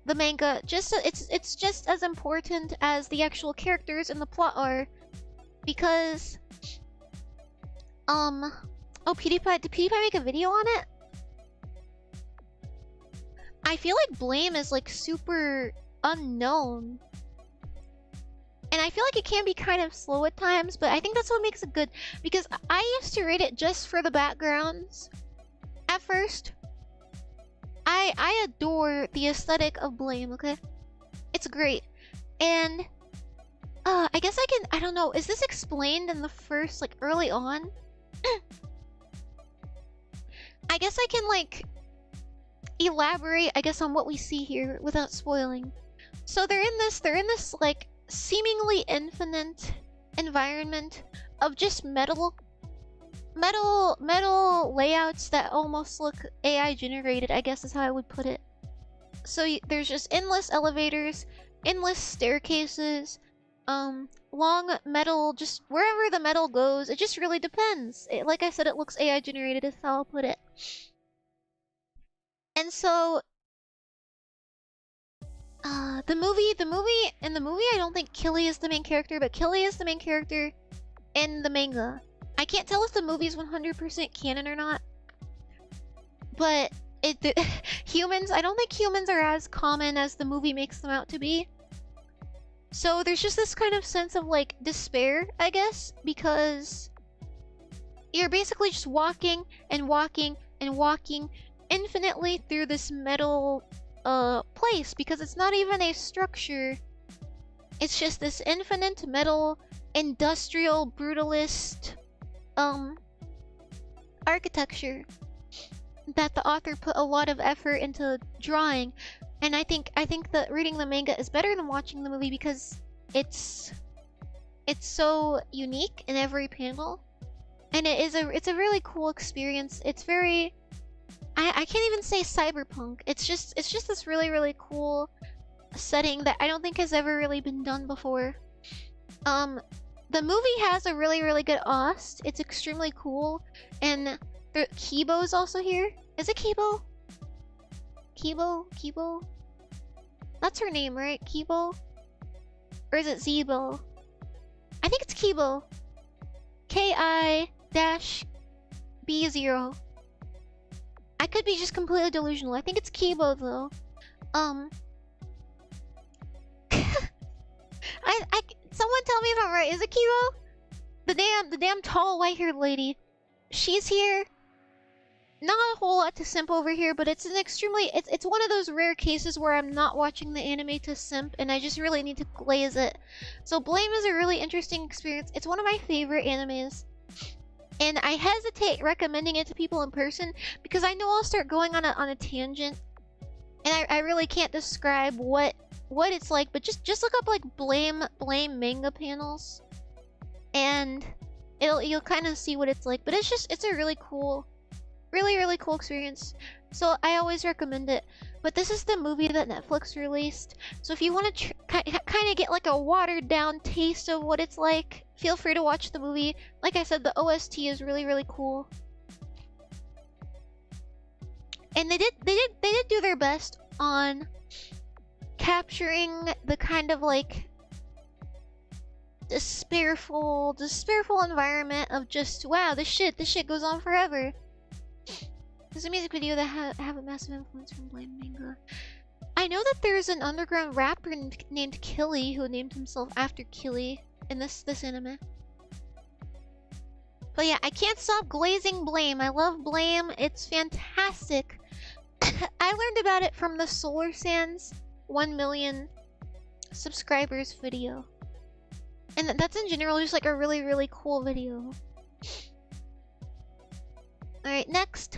the manga. It's just as important as the actual characters and the plot are, because oh, PewDiePie, did PewDiePie make a video on it? I feel like Blame is like super unknown. And I feel like it can be kind of slow at times, but I think that's what makes it good. Because I used to rate it just for the backgrounds. At first, I adore the aesthetic of Blame, okay? It's great. And I guess I don't know, is this explained in the first, like, early on? I guess I can, like, elaborate, I guess, on what we see here without spoiling. So they're in this, like, seemingly infinite environment of just metal layouts that almost look AI generated, I guess is how I would put it. So there's just endless elevators, endless staircases, long metal, just wherever the metal goes, it just really depends. Like I said, it looks AI generated is how I'll put it. And so, in the movie, I don't think Killy is the main character, but Killy is the main character in the manga. I can't tell if the movie is 100% canon or not, but humans, I don't think humans are as common as the movie makes them out to be. So there's just this kind of sense of like despair, I guess, because you're basically just walking and walking and walking infinitely through this metal place, because it's not even a structure. It's just this infinite metal industrial brutalist architecture that the author put a lot of effort into drawing. And I think that reading the manga is better than watching the movie because it's so unique in every panel, and it's a really cool experience. It's very, I can't even say cyberpunk. It's just this really cool setting that I don't think has ever really been done before. The movie has a really good OST. It's extremely cool, and Kibo is also here. Is it Kibo? Kibo? That's her name, right? Kibo? Or is it Zebo? I think it's Kibo. Ki-B0. I could be just completely delusional. I think it's Kibo though. Someone tell me if I'm right. Is it Kibo? The damn tall white-haired lady. She's here. Not a whole lot to simp over here, but it's an extremely... It's one of those rare cases where I'm not watching the anime to simp, and I just really need to glaze it. So Blame is a really interesting experience. It's one of my favorite animes. And I hesitate recommending it to people in person, because I know I'll start going on a tangent. And I really can't describe what it's like, but just look up like Blame manga panels. And you'll kind of see what it's like. But it's a really cool... really cool experience, so I always recommend it. But this is the movie that Netflix released, so if you want to kind of get like a watered down taste of what it's like, feel free to watch the movie. Like I said, the OST is really cool, and they did do their best on capturing the kind of like despairful environment of just, wow, this shit goes on forever. There's a music video that have a massive influence from Blame manga. I know that there's an underground rapper named Killy who named himself after Killy in this anime. But yeah, I can't stop glazing Blame. I love Blame. It's fantastic. I learned about it from the Solar Sands 1 million subscribers video. And that's in general just like a really cool video. Alright, next.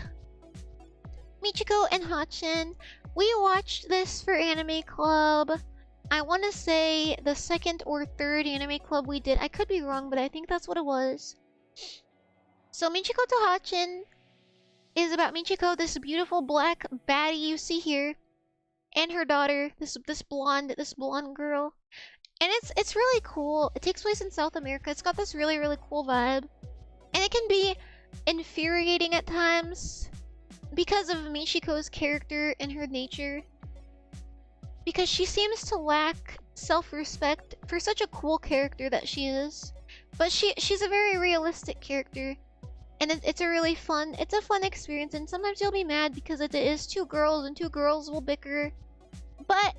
Michiko and Hachin. We watched this for Anime Club. I want to say the second or third Anime Club we did. I could be wrong, but I think that's what it was. So Michiko to Hachin is about Michiko, this beautiful black baddie you see here, and her daughter, this blonde girl. And it's really cool. It takes place in South America. It's got this really cool vibe. And it can be infuriating at times because of Michiko's character and her nature, because she seems to lack self-respect for such a cool character that she is. But she's a very realistic character, and it's a fun experience. And sometimes you'll be mad because it is two girls and two girls will bicker, but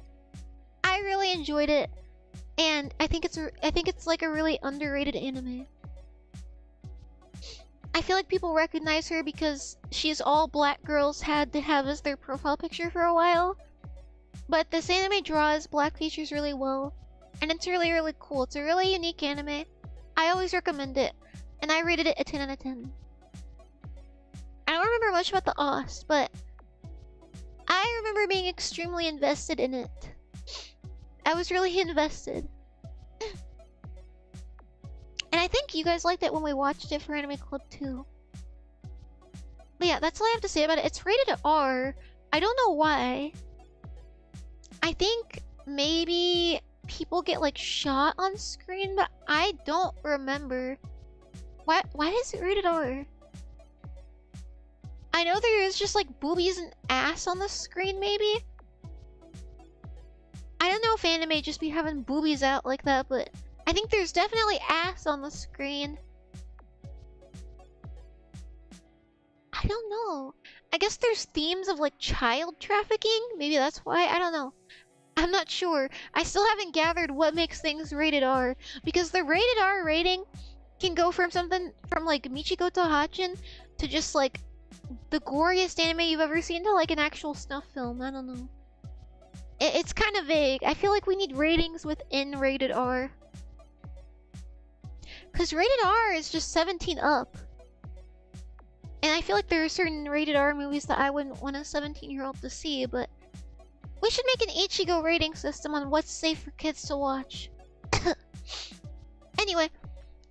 I really enjoyed it, and I think it's like a really underrated anime. I feel like people recognize her because she's all black girls had to have as their profile picture for a while. But this anime draws black features really well, and it's really cool. It's a really unique anime. I always recommend it, and I rated it a 10 out of 10. I don't remember much about the OST, but I remember being extremely invested in it. I was really invested. And I think you guys liked it when we watched it for Anime Club too. But yeah, that's all I have to say about it. It's rated R. I don't know why. I think maybe people get like shot on screen, but I don't remember. Why is it rated R? I know there is just like boobies and ass on the screen, maybe? I don't know if anime just be having boobies out like that, but I think there's definitely ass on the screen. I don't know. I guess there's themes of like child trafficking. Maybe that's why. I don't know. I'm not sure. I still haven't gathered what makes things rated R. Because the rated R rating can go from something from like Michiko to Hachin to just like the goriest anime you've ever seen to like an actual snuff film. I don't know. It's kind of vague. I feel like we need ratings within rated R. Because rated R is just 17 up. And I feel like there are certain rated R movies that I wouldn't want a 17-year-old to see, but we should make an Ichigo rating system on what's safe for kids to watch. Anyway,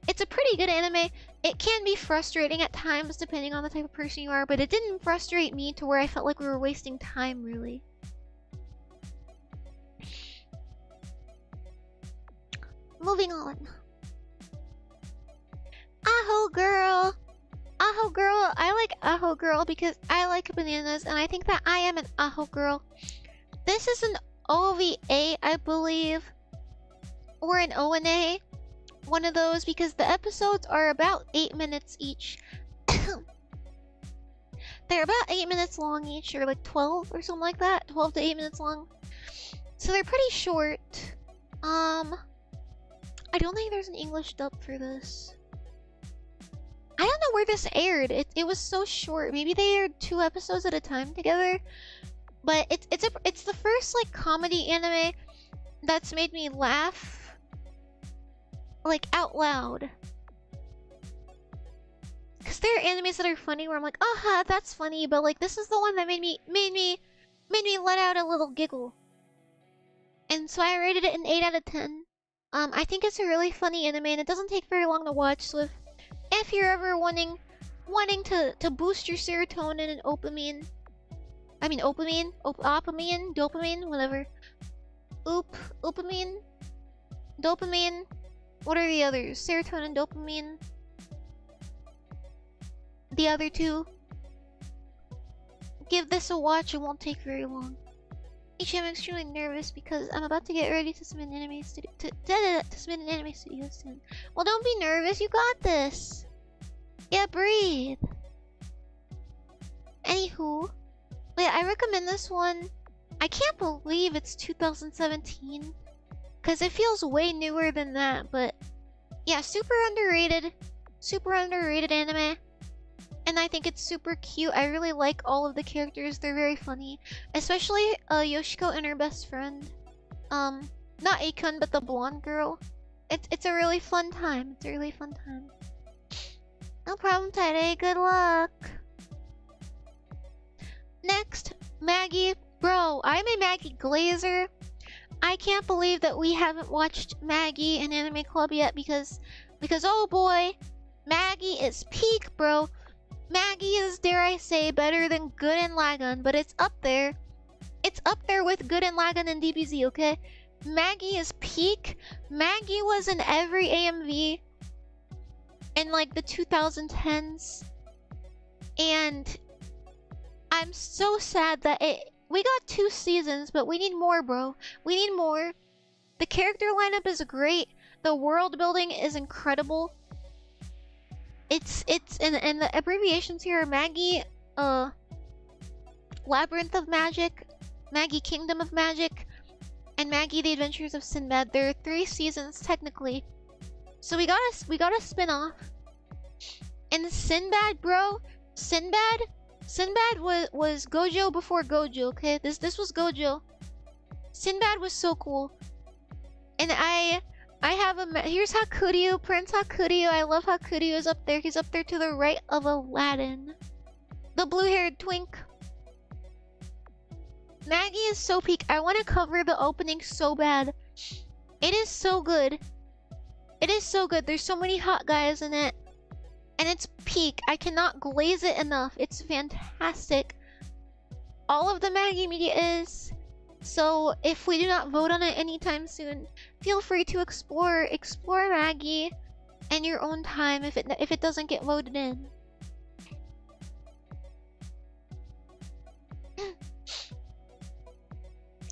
it's a pretty good anime. It can be frustrating at times depending on the type of person you are, but it didn't frustrate me to where I felt like we were wasting time, really. Moving on. Aho girl! Aho girl! I like Aho girl because I like bananas and I think that I am an Aho girl. This is an OVA, I believe. Or an ONA. One of those because the episodes are about 8 minutes each. They're about 8 minutes long each, or like 12 or something like that. 12 to 8 minutes long. So they're pretty short. I don't think there's an English dub for this. I don't know where this aired. It was so short. Maybe they aired 2 episodes at a time together. But it's the first like comedy anime that's made me laugh like out loud. Cause there are animes that are funny where I'm like, aha, that's funny, but like this is the one that made me let out a little giggle. And so I rated it an 8 out of 10. I think it's a really funny anime and it doesn't take very long to watch, so if you're ever wanting to boost your serotonin and dopamine, whatever. Dopamine, dopamine. What are the others? Serotonin, dopamine. The other two. Give this a watch, it won't take very long. Actually, I'm extremely nervous because I'm about to get ready to submit an anime studio soon. Well, don't be nervous, you got this. Yeah, breathe. Anywho, wait, I recommend this one. I can't believe it's 2017 because it feels way newer than that. But yeah, super underrated anime. And I think it's super cute. I really like all of the characters. They're very funny. Especially Yoshiko and her best friend. Not Akun, but the blonde girl. It's a really fun time. No problem, Tade. Good luck. Next, Maggie. Bro, I'm a Maggie Glazer. I can't believe that we haven't watched Maggie in Anime Club yet because oh boy, Maggie is peak, bro. Maggie is, dare I say, better than Good and Lagan, but it's up there. It's up there with Good and Lagan and DBZ, okay? Maggie is peak. Maggie was in every AMV in like the 2010s. And I'm so sad that we got 2 seasons, but we need more, bro. We need more. The character lineup is great. The world building is incredible. And the abbreviations here are Maggie, Labyrinth of Magic, Maggie Kingdom of Magic, and Maggie the Adventures of Sinbad. There are 3 seasons technically, so we got a spin-off. And Sinbad, bro, Sinbad was Gojo before Gojo. Okay, this was Gojo. Sinbad was so cool, and I have here's Hakuryu, Prince Hakuryu. I love Hakuryu is up there. He's up there to the right of Aladdin. The blue-haired twink. Maggie is so peak. I want to cover the opening so bad. It is so good. It is so good. There's so many hot guys in it. And it's peak. I cannot glaze it enough. It's fantastic. All of the Maggie media is. So if we do not vote on it anytime soon, feel free to explore Maggie in your own time if it doesn't get voted in.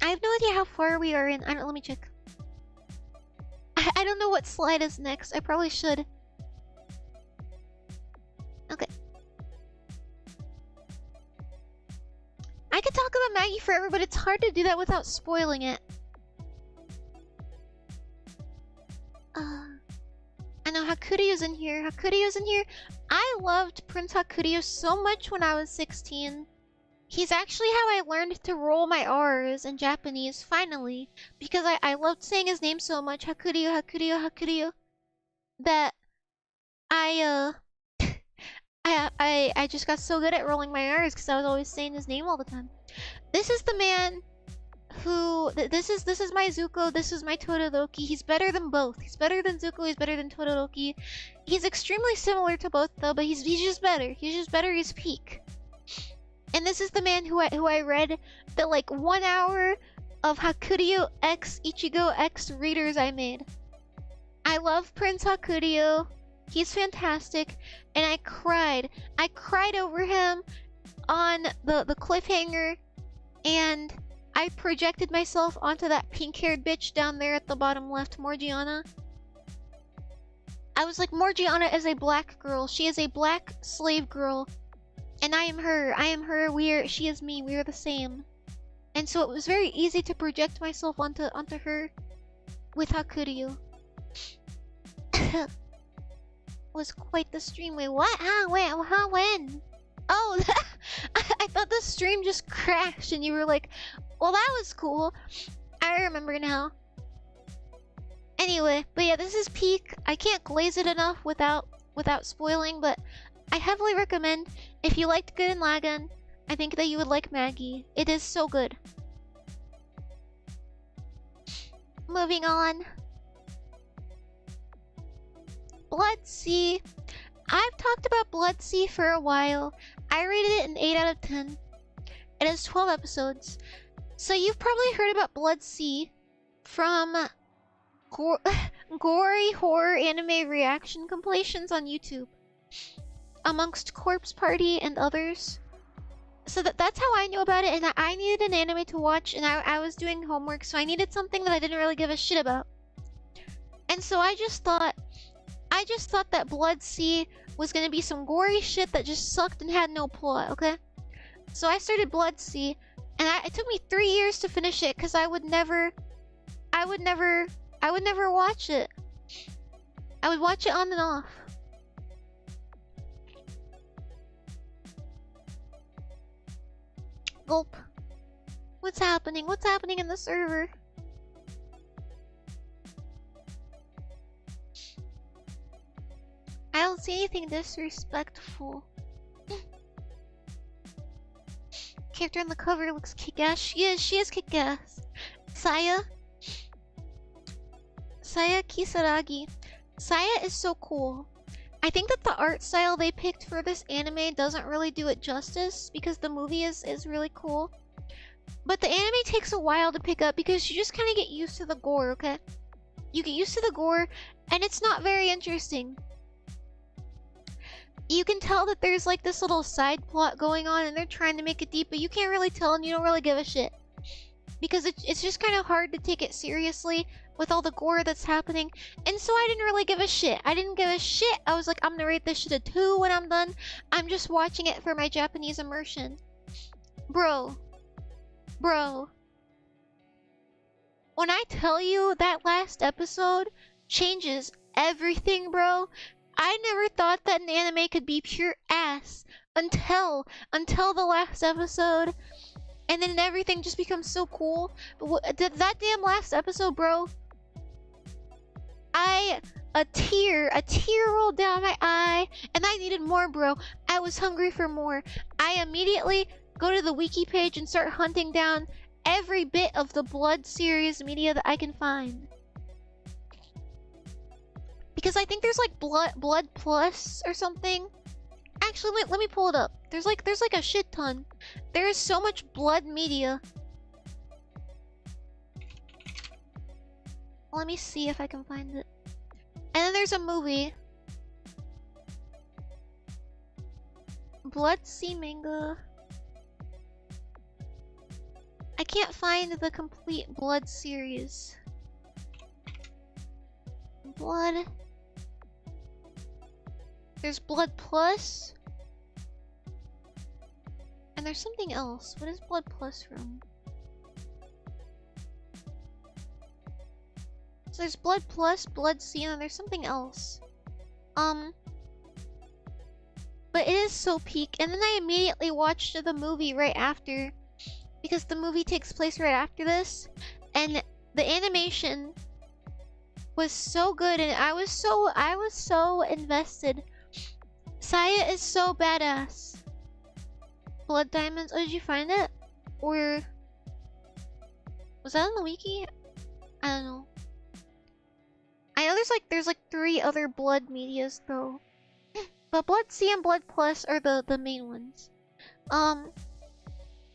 I have no idea how far we are in. Let me check. I don't know what slide is next. I probably should. Okay. I could talk about Maggie forever, but it's hard to do that without spoiling it. I know Hakuryo's in here. Hakuryo's in here. I loved Prince Hakuryo so much when I was 16. He's actually how I learned to roll my R's in Japanese, finally. Because I loved saying his name so much, Hakuryo, Hakuryo, Hakuryo, that I just got so good at rolling my R's because I was always saying his name all the time. This is the man who... This is my Zuko, this is my Todoroki. He's better than both. He's better than Zuko, he's better than Todoroki. He's extremely similar to both though, but he's just better. He's just better, he's peak. And this is the man who I read the like 1 hour of Hakuryo X Ichigo X readers I made. I love Prince Hakuryo. He's fantastic. And I cried. I cried over him on the cliffhanger. And I projected myself onto that pink-haired bitch down there at the bottom left, Morgiana. I was like, Morgiana is a black girl. She is a black slave girl. And I am her. I am her. She is me. We are the same. And so it was very easy to project myself onto her with Hakuryo. Was quite the stream. Wait, what? How? Wait, how? When? Oh, I thought the stream just crashed and you were like, well, that was cool. I remember now. Anyway, but yeah, this is peak. I can't glaze it enough without spoiling, but I heavily recommend, if you liked Gurren Lagann, I think that you would like Maggie. It is so good. Moving on. Blood-C. I've talked about Blood-C for a while. I rated it an 8 out of 10. It has 12 episodes. So you've probably heard about Blood-C from gory horror anime reaction compilations on YouTube. Amongst Corpse Party and others. So that's how I knew about it, and I needed an anime to watch, and I was doing homework, so I needed something that I didn't really give a shit about. And so I just thought that Blood-C was gonna be some gory shit that just sucked and had no plot, okay? So I started Blood-C, and it took me 3 years to finish it, because I would never watch it. I would watch it on and off. Gulp. What's happening? What's happening in the server? I don't see anything disrespectful. Character on the cover looks kick-ass. She is kick-ass. Saya Kisaragi. Saya is so cool. I think that the art style they picked for this anime doesn't really do it justice because the movie is really cool. But the anime takes a while to pick up because you just kind of get used to the gore, okay? You get used to the gore and it's not very interesting. You can tell that there's like this little side plot going on and they're trying to make it deep, but you can't really tell and you don't really give a shit. Because it's just kind of hard to take it seriously with all the gore that's happening. And so I didn't really give a shit. I didn't give a shit. I was like, I'm gonna rate this shit a 2 when I'm done. I'm just watching it for my Japanese immersion. Bro. When I tell you that last episode changes everything, bro. I never thought that an anime could be pure ass until the last episode. And then everything just becomes so cool. That damn last episode, bro. A tear rolled down my eye. And I needed more, bro. I was hungry for more. I immediately go to the wiki page and start hunting down every bit of the Blood series media that I can find. Because I think there's like Blood Plus or something. Actually, let me pull it up. There's like a shit ton. There is so much Blood media. Let me see if I can find it. And then there's a movie. Blood-C manga. I can't find the complete Blood series. Blood. There's Blood Plus. And there's something else. What is Blood Plus from? So there's Blood Plus, Blood C, and there's something else. But it is so peak. And then I immediately watched the movie right after. Because the movie takes place right after this. And the animation was so good and I was so invested. Saya is so badass. Blood Diamonds. Oh, did you find it? Or was that on the wiki? I don't know. I know there's like 3 other Blood medias though. But Blood C and Blood Plus are the main ones.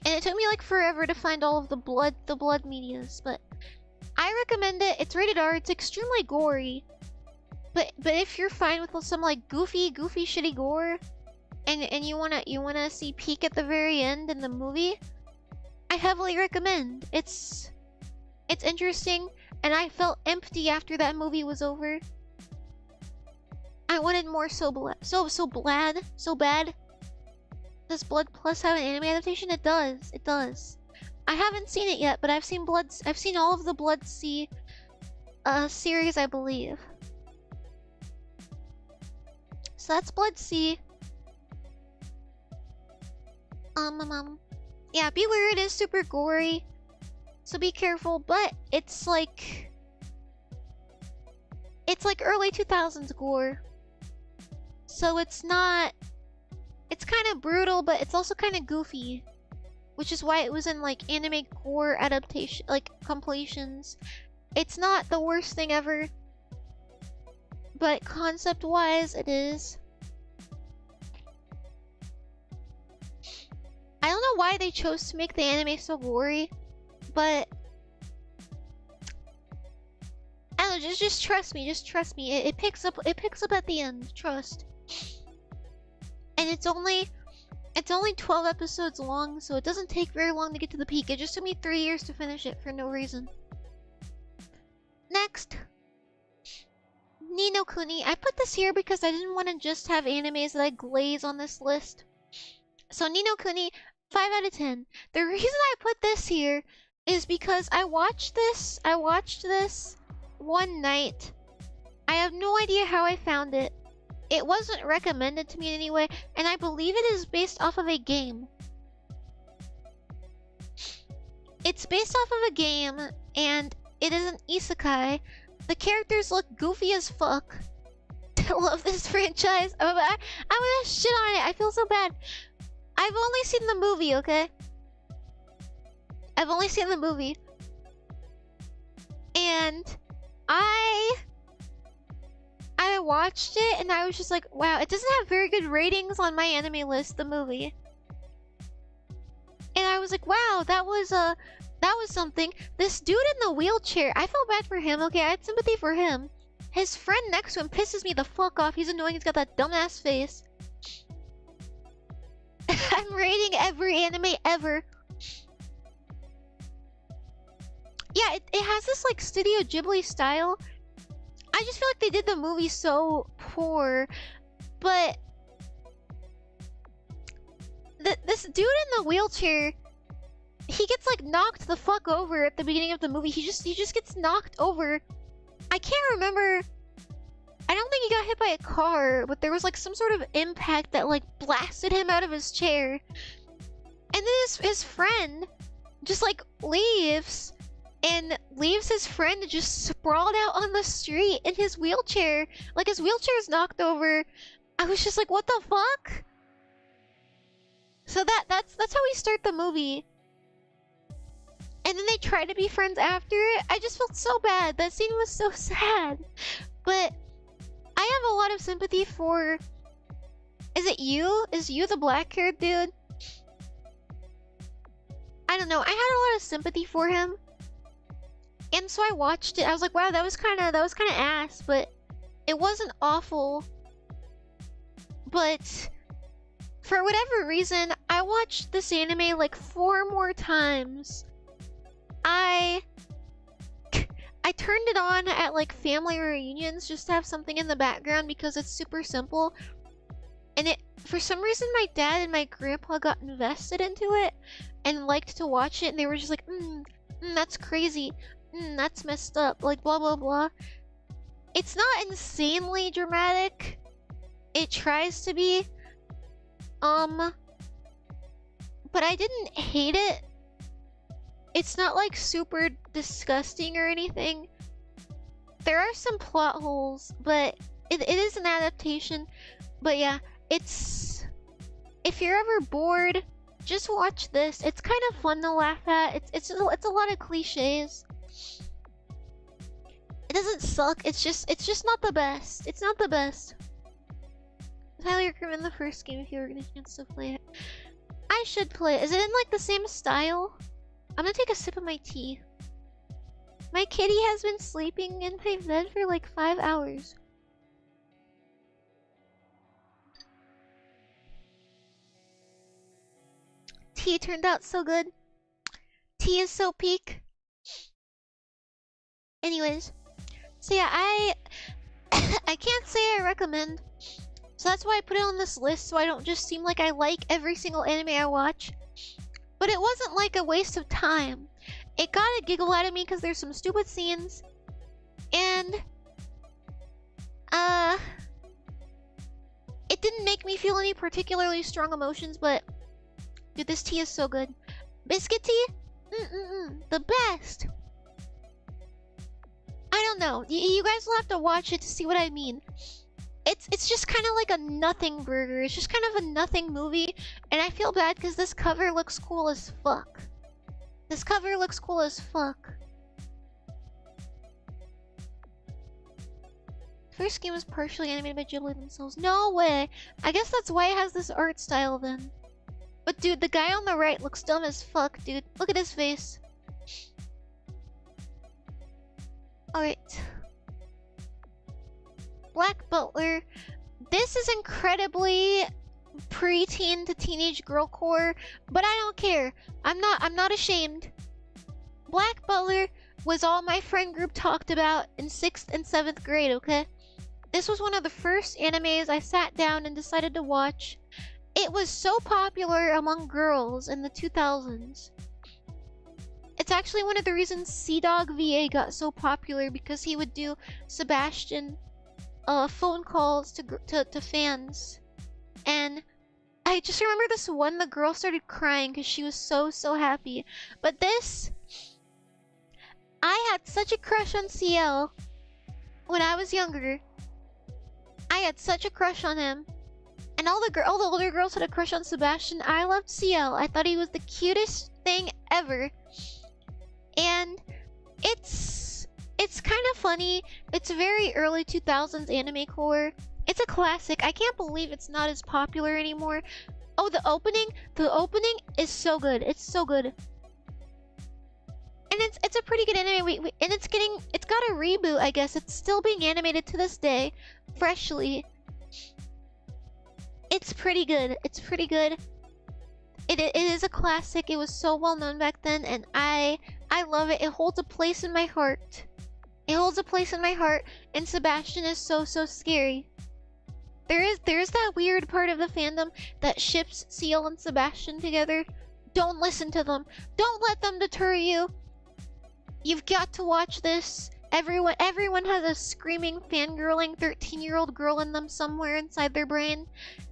And it took me like forever to find all of the blood medias, but I recommend it. It's rated R. It's extremely gory. But if you're fine with some like goofy shitty gore and you wanna see peak at the very end in the movie, I heavily recommend. It's interesting and I felt empty after that movie was over. I wanted more so bad. Does Blood Plus have an anime adaptation? It does. It does. I haven't seen it yet, but I've seen all of the Blood C series, I believe. So that's Blood C. Yeah, beware, it is super gory. So be careful, but it's like early 2000s gore. So it's not... It's kind of brutal, but it's also kind of goofy. Which is why it was in like anime gore adaptation, like compilations. It's not the worst thing ever. But concept-wise, it is. I don't know why they chose to make the anime so gory, but I don't know, just trust me, It picks up at the end, trust. And it's only 12 episodes long, so it doesn't take very long to get to the peak. It just took me 3 years to finish it for no reason. Next, Ni no Kuni. I put this here because I didn't want to just have animes that I glaze on this list. So Ni no Kuni, 5 out of 10. The reason I put this here is because I watched this one night. I have no idea how I found it. It wasn't recommended to me in any way, and I believe it is based off of a game. It's based off of a game, and it is an isekai. The characters look goofy as fuck. I love this franchise. I'm gonna shit on it. I feel so bad. I've only seen the movie, okay? I've only seen the movie. And I watched it and I was just like, wow, it doesn't have very good ratings on my anime list, the movie. And I was like, wow, that was something. This dude in the wheelchair, I felt bad for him, okay? I had sympathy for him. His friend next to him pisses me the fuck off. He's annoying, he's got that dumbass face. I'm rating every anime ever. Yeah, it has this like Studio Ghibli style. I just feel like they did the movie so poor, but this dude in the wheelchair, he gets like knocked the fuck over at the beginning of the movie. He just gets knocked over. I can't remember. I don't think he got hit by a car, but there was like some sort of impact that like blasted him out of his chair. And then his friend just like leaves his friend just sprawled out on the street in his wheelchair. Like his wheelchair is knocked over. I was just like, what the fuck? So that's how we start the movie. And then they try to be friends after it. I just felt so bad. That scene was so sad. But I have a lot of sympathy for... Is it you? Is you the black-haired dude? I don't know. I had a lot of sympathy for him. And so I watched it. I was like, wow, that was kind of ass, but it wasn't awful. But for whatever reason, I watched this anime like 4 more times I turned it on at like family reunions just to have something in the background because it's super simple. And for some reason, my dad and my grandpa got invested into it and liked to watch it. And they were just like, that's crazy. That's messed up. Like, blah, blah, blah. It's not insanely dramatic. It tries to be. But I didn't hate it. It's not like super disgusting or anything. There are some plot holes, but it is an adaptation. But yeah, it's... If you're ever bored, just watch this. It's kind of fun to laugh at. It's a lot of cliches. It doesn't suck. It's just not the best. It's not the best. I highly recommend the first game if you ever get a chance to play it. I should play it. Is it in like the same style? I'm gonna take a sip of my tea. My kitty has been sleeping in my bed for like 5 hours. Tea turned out so good. Tea is so peak. Anyways, so yeah, I can't say I recommend. So that's why I put it on this list so I don't just seem like I like every single anime I watch. But it wasn't like a waste of time. It got a giggle out of me because there's some stupid scenes. And it didn't make me feel any particularly strong emotions, but dude, this tea is so good. Biscuit tea? The best. I don't know. You guys will have to watch it to see what I mean. It's just kind of like a nothing burger. It's just kind of a nothing movie. And I feel bad because this cover looks cool as fuck. This cover looks cool as fuck. First game was partially animated by Ghibli themselves. No way! I guess that's why it has this art style then. But dude, the guy on the right looks dumb as fuck, dude. Look at his face. Alright. Black Butler. This is incredibly preteen to teenage girl core, but I don't care. I'm not ashamed. Black Butler was all my friend group talked about in 6th and 7th grade, okay? This was one of the first animes I sat down and decided to watch. It was so popular among girls in the 2000s. It's actually one of the reasons Sea-Dog VA got so popular, because he would do Sebastian phone calls to fans. And I just remember this one, the girl started crying because she was so happy. But this, I had such a crush on CL when I was younger. I had such a crush on him. And all the older girls had a crush on Sebastian. I loved CL. I thought he was the cutest thing ever. And it's kind of funny. It's very early 2000s anime core. It's a classic. I can't believe it's not as popular anymore. Oh, the opening is so good. It's so good. And it's a pretty good anime. And it's got a reboot, I guess. It's still being animated to this day, freshly. It's pretty good. It's pretty good. It is a classic. It was so well known back then, and I love it. It holds a place in my heart. It holds a place in my heart, and Sebastian is so scary. There's that weird part of the fandom that ships CL and Sebastian together. Don't listen to them. Don't let them deter you. You've got to watch this. Everyone has a screaming, fangirling 13-year-old girl in them somewhere inside their brain,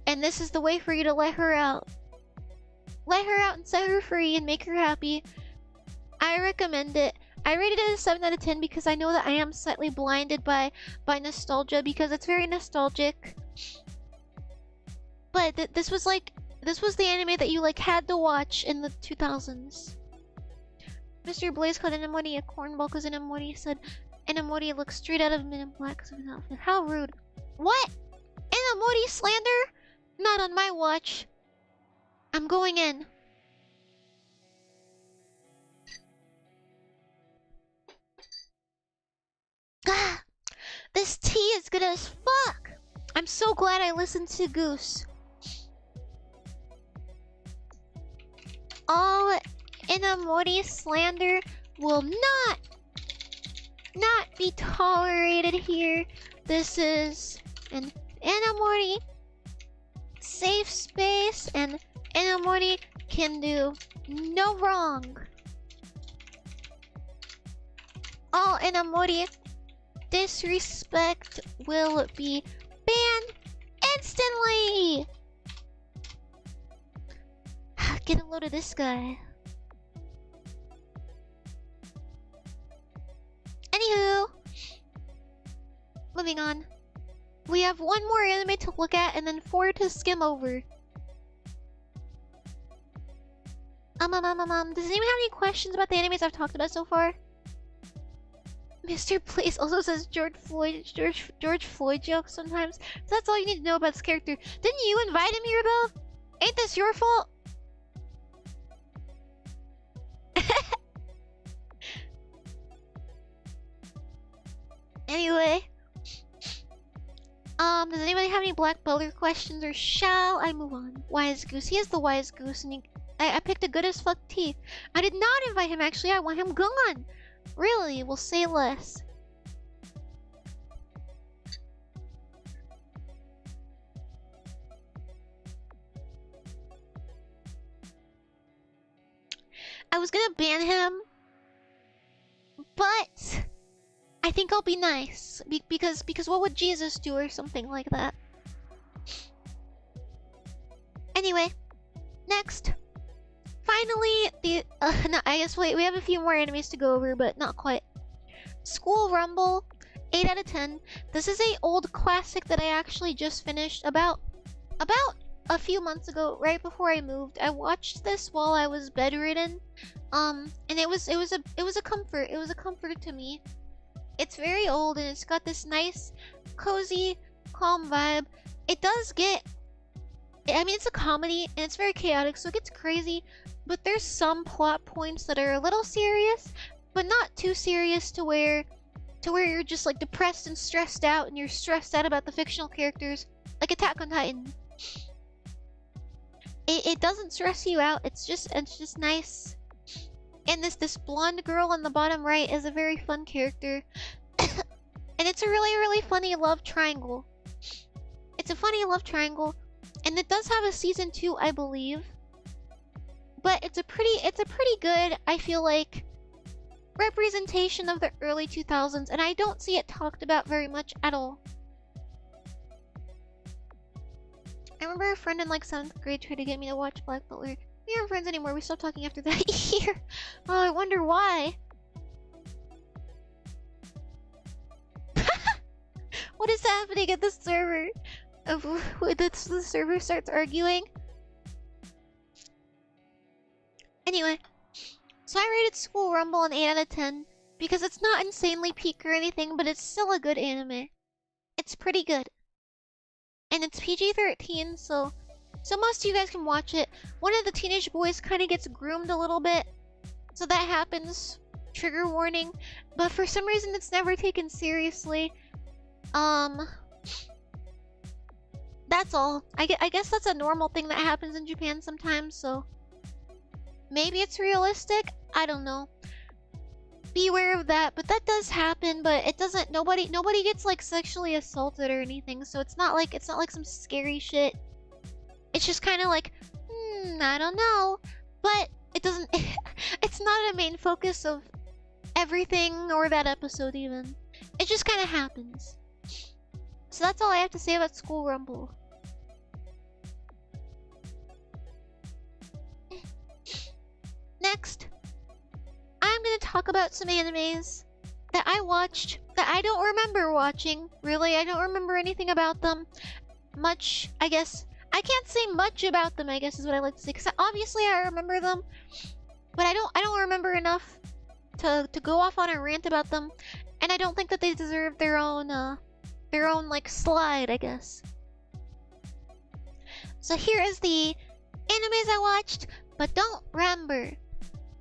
and this is the way for you to let her out. Let her out and set her free and make her happy. I recommend it. I rated it a 7 out of 10 because I know that I am slightly blinded by nostalgia, because it's very nostalgic. But this was the anime that you had to watch in the 2000s. Mr. Blaze called Inamori a cornball because Inamori said Inamori looks straight out of Men in Black because of his outfit. How rude. What? Inamori slander? Not on my watch. I'm going in. Ah, this tea is good as fuck. I'm so glad I listened to Goose. All Inamori slander will not not be tolerated here. This is an Inamori safe space, and Inamori can do no wrong. All Inamori disrespect will be banned instantly. Get a load of this guy. Anywho, moving on. We have one more anime to look at and then 4 to skim over. Does anyone have any questions about the animes I've talked about so far? Mr. Place also says George Floyd jokes sometimes. So that's all you need to know about this character. Didn't you invite him here though? Ain't this your fault? Anyway. Does anybody have any Black Butler questions, or shall I move on? Wise Goose. He is the Wise Goose, and I picked a good as fuck teeth. I did not invite him, actually. I want him gone. Really? We'll say less. I was gonna ban him, but I think I'll be nice because what would Jesus do or something like that? Anyway, next. Finally, no, I guess we have a few more animes to go over, but not quite. School Rumble, 8 out of 10. This is a old classic that I actually just finished about a few months ago, right before I moved. I watched this while I was bedridden, and it was a comfort. It was a comfort to me. It's very old and it's got this nice, cozy, calm vibe. It does get, I mean, it's a comedy and it's very chaotic, so it gets crazy. But there's some plot points that are a little serious, but not too serious to where you're just like depressed and stressed out, and you're stressed out about the fictional characters, like Attack on Titan. It doesn't stress you out. It's just nice. And this blonde girl on the bottom right is a very fun character. And it's a really funny love triangle. It's a funny love triangle. And it does have a season 2, I believe. But it's a pretty good, I feel like, representation of the early 2000s, and I don't see it talked about very much at all. I remember a friend in like 7th grade tried to get me to watch Black Butler. We aren't friends anymore. We stopped talking after that year. Oh, I wonder why. What is happening at the server? The server starts arguing. Anyway, so I rated School Rumble an 8 out of 10 because it's not insanely peak or anything, but it's still a good anime. It's pretty good. And it's PG-13, so most of you guys can watch it. One of the teenage boys kind of gets groomed a little bit, so that happens. Trigger warning. But for some reason, it's never taken seriously. That's all. I guess that's a normal thing that happens in Japan sometimes, so maybe it's realistic. I don't know. Be aware of that, but that does happen. But it doesn't. Nobody gets like sexually assaulted or anything, so it's not like some scary shit. It's just kind of like, I don't know. But it doesn't. It's not a main focus of everything or that episode even. It just kind of happens. So that's all I have to say about School Rumble. Next, I'm gonna talk about some animes that I watched that I don't remember watching. Really, I don't remember anything about them. Much, I guess. I can't say much about them, I guess is what I like to say. Because obviously I remember them, but I don't remember enough to go off on a rant about them. And I don't think that they deserve their own like slide, I guess. So here is the animes I watched, but don't remember.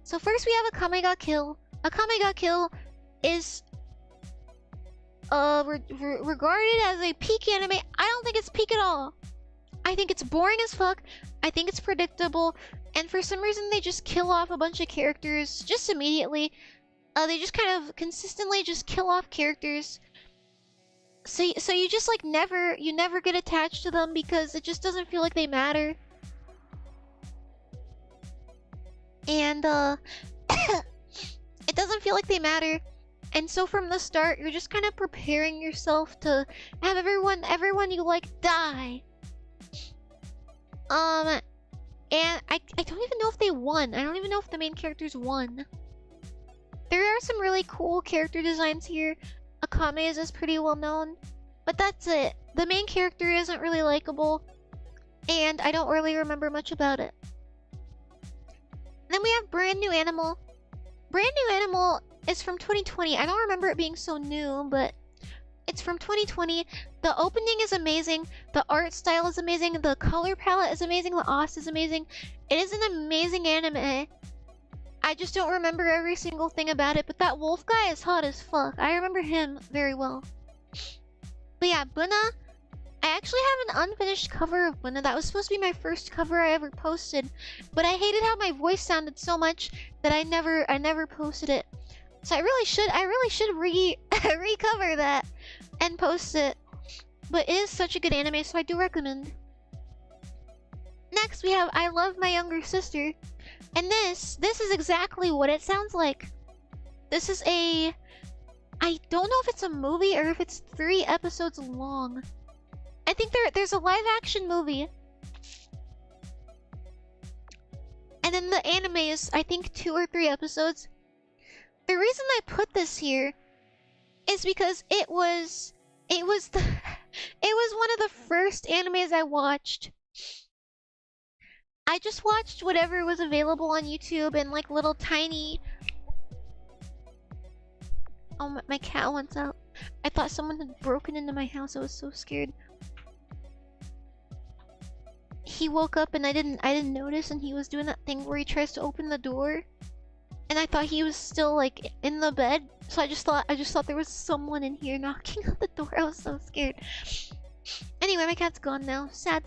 So first we have Akame ga Kill. Akame ga Kill is regarded as a peak anime. I don't think it's peak at all. I think it's boring as fuck. I think it's predictable, and for some reason they just kill off a bunch of characters just immediately. They just kind of consistently just kill off characters. So you just like never get attached to them because it just doesn't feel like they matter. And it doesn't feel like they matter. And so from the start, you're just kind of preparing yourself to have everyone you like die. And I don't even know if they won. I don't even know if the main characters won. There are some really cool character designs here. Okimia is pretty well known, but that's it. The main character isn't really likable, and I don't really remember much about it. Then we have Brand New Animal. Brand New Animal is from 2020. I don't remember it being so new, but it's from 2020. The opening is amazing. The art style is amazing. The color palette is amazing. The OST is amazing. It is an amazing anime. I just don't remember every single thing about it, but that wolf guy is hot as fuck. I remember him very well. But yeah, Buna. I actually have an unfinished cover of Buna. That was supposed to be my first cover I ever posted, but I hated how my voice sounded so much that I never posted it. So I really should recover that and post it. But it is such a good anime, so I do recommend. Next we have I Love My Younger Sister. And this is exactly what it sounds like. This is I don't know if it's a movie or if it's 3 episodes long. I think there's a live action movie. And then the anime is, I think, 2 or 3 episodes. The reason I put this here is because it was one of the first animes I watched. I just watched whatever was available on YouTube and like little tiny... Oh, my cat wants out. I thought someone had broken into my house. I was so scared. He woke up and I didn't notice, and he was doing that thing where he tries to open the door. And I thought he was still like in the bed. So I just thought there was someone in here knocking on the door. I was so scared. Anyway, my cat's gone now. Sad.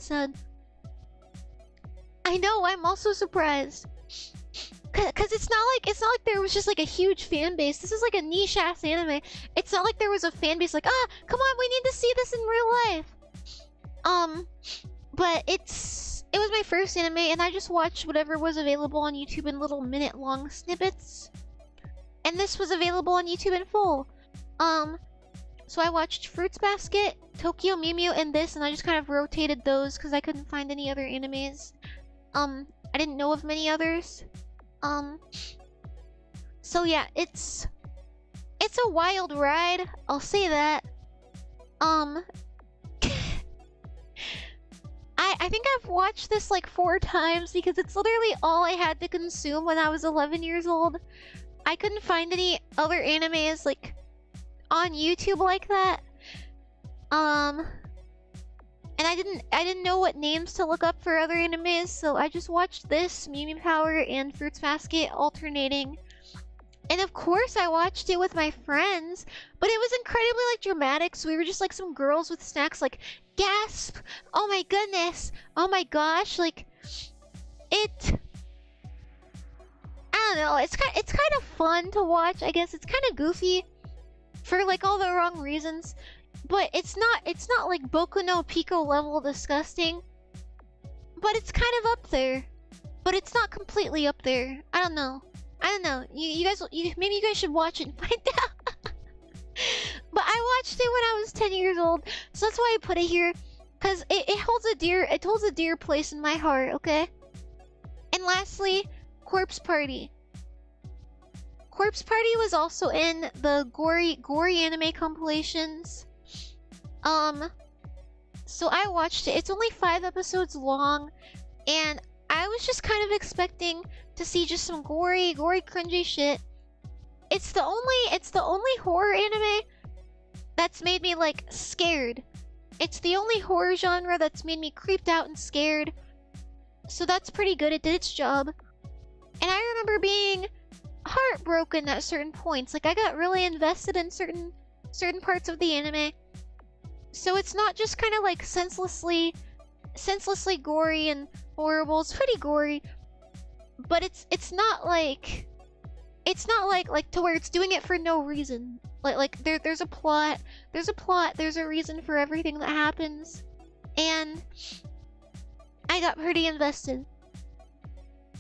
I know, I'm also surprised. Cause it's not like there was just like a huge fan base. This is like a niche ass anime. It's not like there was a fan base like, come on, we need to see this in real life. But it was my first anime, and I just watched whatever was available on YouTube in little minute-long snippets. And this was available on YouTube in full. So I watched Fruits Basket, Tokyo Mew Mew, and this, and I just kind of rotated those because I couldn't find any other animes. I didn't know of many others. So yeah, it's a wild ride, I'll say that. I think I've watched this like 4 times because it's literally all I had to consume when I was 11 years old. I couldn't find any other animes like on YouTube like that. And I didn't know what names to look up for other animes, so I just watched this, Mew Mew Power and Fruits Basket alternating. And of course I watched it with my friends, but it was incredibly like dramatic, so we were just like some girls with snacks like, gasp! Oh my goodness! Oh my gosh, like, I don't know, it's kind of fun to watch, I guess. It's kind of goofy for like all the wrong reasons. But it's not like Boku no Pico level disgusting. But it's kind of up there. But it's not completely up there. I don't know. You guys, maybe you guys should watch it and find out. But I watched it when I was 10 years old, so that's why I put it here. Cause it holds a dear place in my heart, okay? And lastly, Corpse Party. Corpse Party was also in the gory anime compilations. So I watched it. It's only 5 episodes long, and I was just kind of expecting to see just some gory, cringy shit. It's the only horror anime that's made me like scared. It's the only horror genre that's made me creeped out and scared. So that's pretty good. It did its job. And I remember being heartbroken at certain points. Like I got really invested in certain parts of the anime. So it's not just kind of like senselessly gory and horrible. It's pretty gory, but it's not like it's not like to where it's doing it for no reason. Like there's a plot, there's a reason for everything that happens, and I got pretty invested.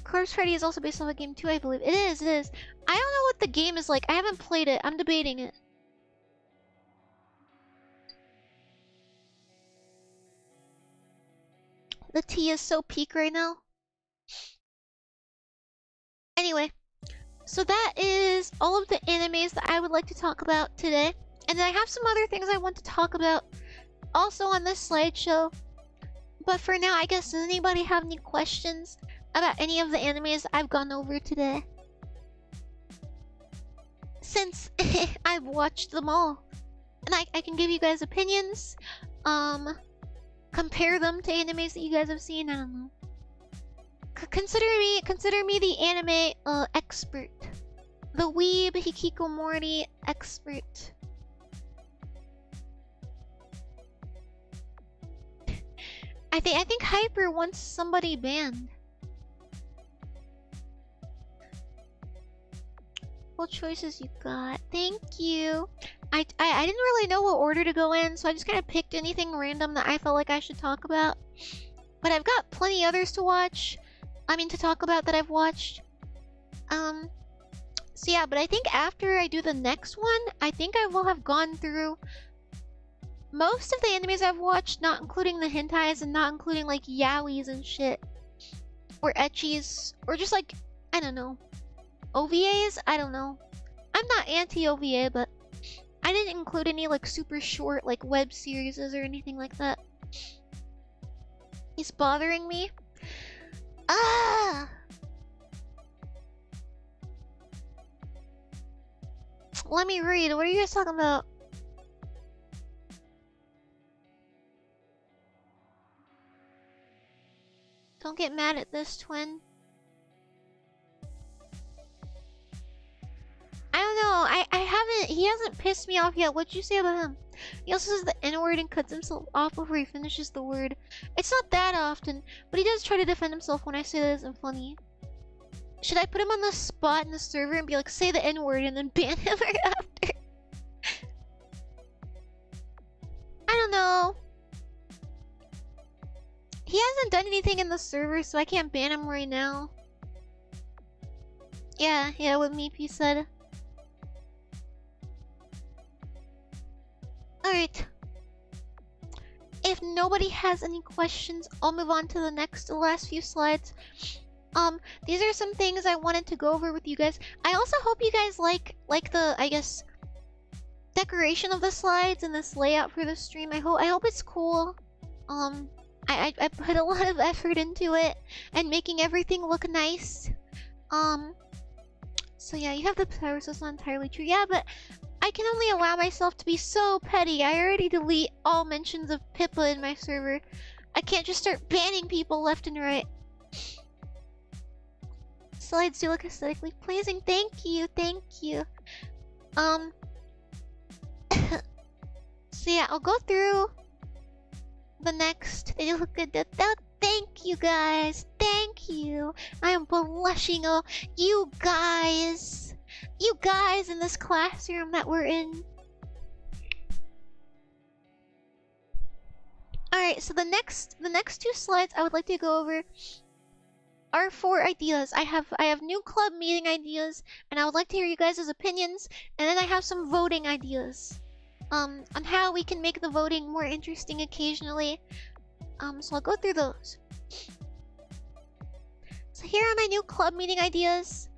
Corpse Party is also based off a game too, I believe. It is. I don't know what the game is like. I haven't played it. I'm debating it. The tea is so peak right now. Anyway, so that is all of the animes that I would like to talk about today. And then I have some other things I want to talk about also on this slideshow. But for now, I guess, does anybody have any questions about any of the animes I've gone over today? Since I've watched them all. And I can give you guys opinions. Compare them to animes that you guys have seen. I don't know. Consider me the anime expert. The weeb hikikomori expert. I think Hyper wants somebody banned. What choices you got? Thank you. I didn't really know what order to go in, so I just kind of picked anything random that I felt like I should talk about. But I've got plenty others to watch. I mean, to talk about that I've watched. So yeah, but I think after I do the next one, I think I will have gone through most of the animes I've watched, not including the hentais and not including like yaois and shit. Or ecchis. Or just like, I don't know. OVAs? I don't know. I'm not anti-OVA, but I didn't include any like super short like web series or anything like that. He's bothering me. Ah! Let me read. What are you guys talking about? Don't get mad at this, twin. I don't know. I haven't. He hasn't pissed me off yet. What'd you say about him? He also says the N-word and cuts himself off before he finishes the word. It's not that often, but he does try to defend himself when I say that isn't funny. Should I put him on the spot in the server and be like, say the N-word and then ban him right after? I don't know. He hasn't done anything in the server, so I can't ban him right now. Yeah, what Meepy said. Alright. If nobody has any questions, I'll move on to the last few slides. These are some things I wanted to go over with you guys. I also hope you guys like the, I guess, decoration of the slides and this layout for the stream. I hope it's cool. I put a lot of effort into it and making everything look nice. So yeah, you have the power, so it's not entirely true. Yeah, but I can only allow myself to be so petty. I already delete all mentions of Pippa in my server. I can't just start banning people left and right. Slides do look aesthetically pleasing. Thank you. So yeah, I'll go through the next. They look good. Thank you guys. Thank you. I am blushing. Oh, you guys in this classroom that we're in. Alright, so the next two slides I would like to go over are 4 ideas. I have new club meeting ideas, and I would like to hear you guys' opinions, and then I have some voting ideas. On how we can make the voting more interesting occasionally. So I'll go through those. So here are my new club meeting ideas.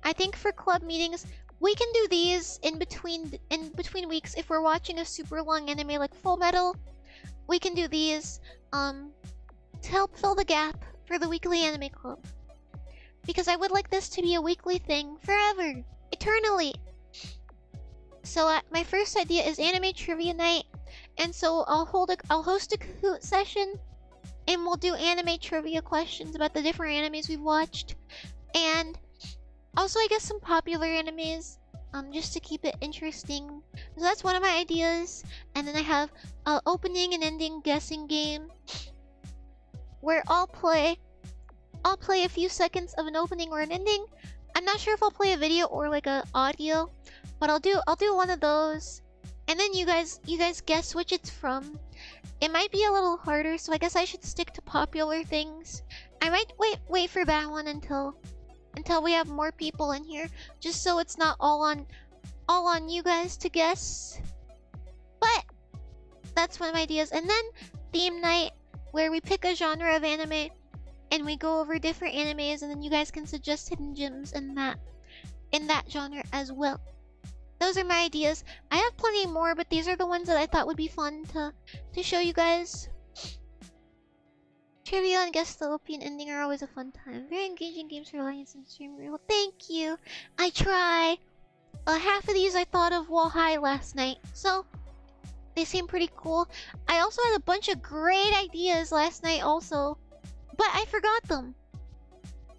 I think for club meetings, we can do these in between weeks if we're watching a super long anime like Full Metal. We can do these to help fill the gap for the weekly anime club. Because I would like this to be a weekly thing forever, eternally. So my first idea is anime trivia night, and so I'll host a Kahoot session, and we'll do anime trivia questions about the different animes we've watched, and also I guess some popular animes, just to keep it interesting. So that's one of my ideas, and then I have an opening and ending guessing game, where I'll play a few seconds of an opening or an ending, I'm not sure if I'll play a video or like a audio, but I'll do one of those. And then you guys guess which it's from. It might be a little harder, so I guess I should stick to popular things. I might wait for that one until we have more people in here, just so it's not all on you guys to guess. But that's one of my ideas. And then theme night, where we pick a genre of anime and we go over different animes, and then you guys can suggest hidden gems in that genre as well. Those are my ideas. I have plenty more, but these are the ones that I thought would be fun to show you guys. Trivia and guess the OP and ending are always a fun time. Very engaging games for audience and streamer. Well, thank you. I try. Half of these I thought of while high last night, so they seem pretty cool. I also had a bunch of great ideas last night also, but I forgot them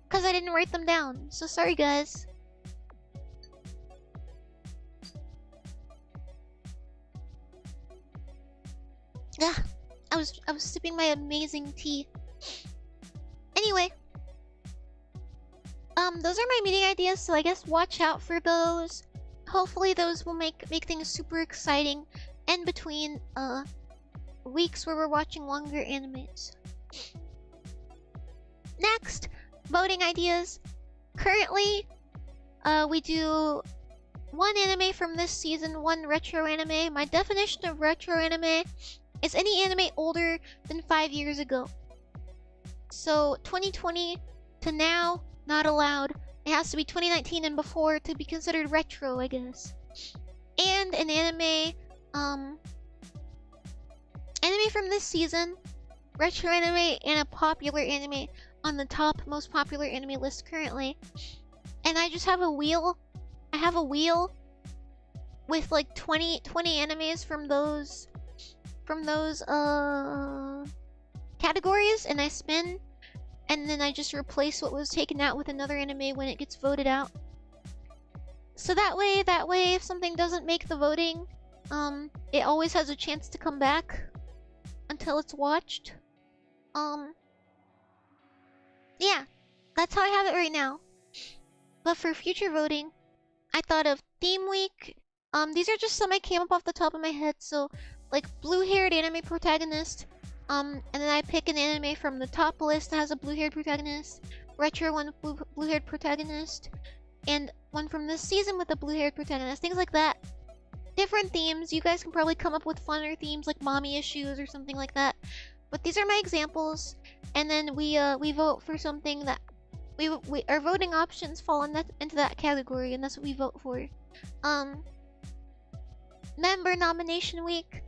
because I didn't write them down. So sorry, guys. Yeah, I was sipping my amazing tea. Anyway, those are my meeting ideas, so I guess watch out for those. Hopefully those will make things super exciting in between weeks where we're watching longer animes. Next, voting ideas. Currently, we do one anime from this season, one retro anime. My definition of retro anime is any anime older than 5 years ago. So 2020 to now, not allowed. It has to be 2019 and before to be considered retro, I guess. And an anime from this season, retro anime, and a popular anime on the top most popular anime list currently. And I just have a wheel. I have a wheel with like 20 animes from those categories, and I spin, and then I just replace what was taken out with another anime when it gets voted out. So that way if something doesn't make the voting, it always has a chance to come back until it's watched. Yeah, that's how I have it right now. But for future voting, I thought of theme week. These are just some I came up off the top of my head. So like blue-haired anime protagonist, and then I pick an anime from the top list that has a blue-haired protagonist, retro one with blue-haired protagonist, and one from this season with a blue-haired protagonist, things like that. Different themes. You guys can probably come up with funner themes like mommy issues or something like that. But these are my examples, and then we vote for something that our voting options fall into that category, and that's what we vote for. Member nomination week,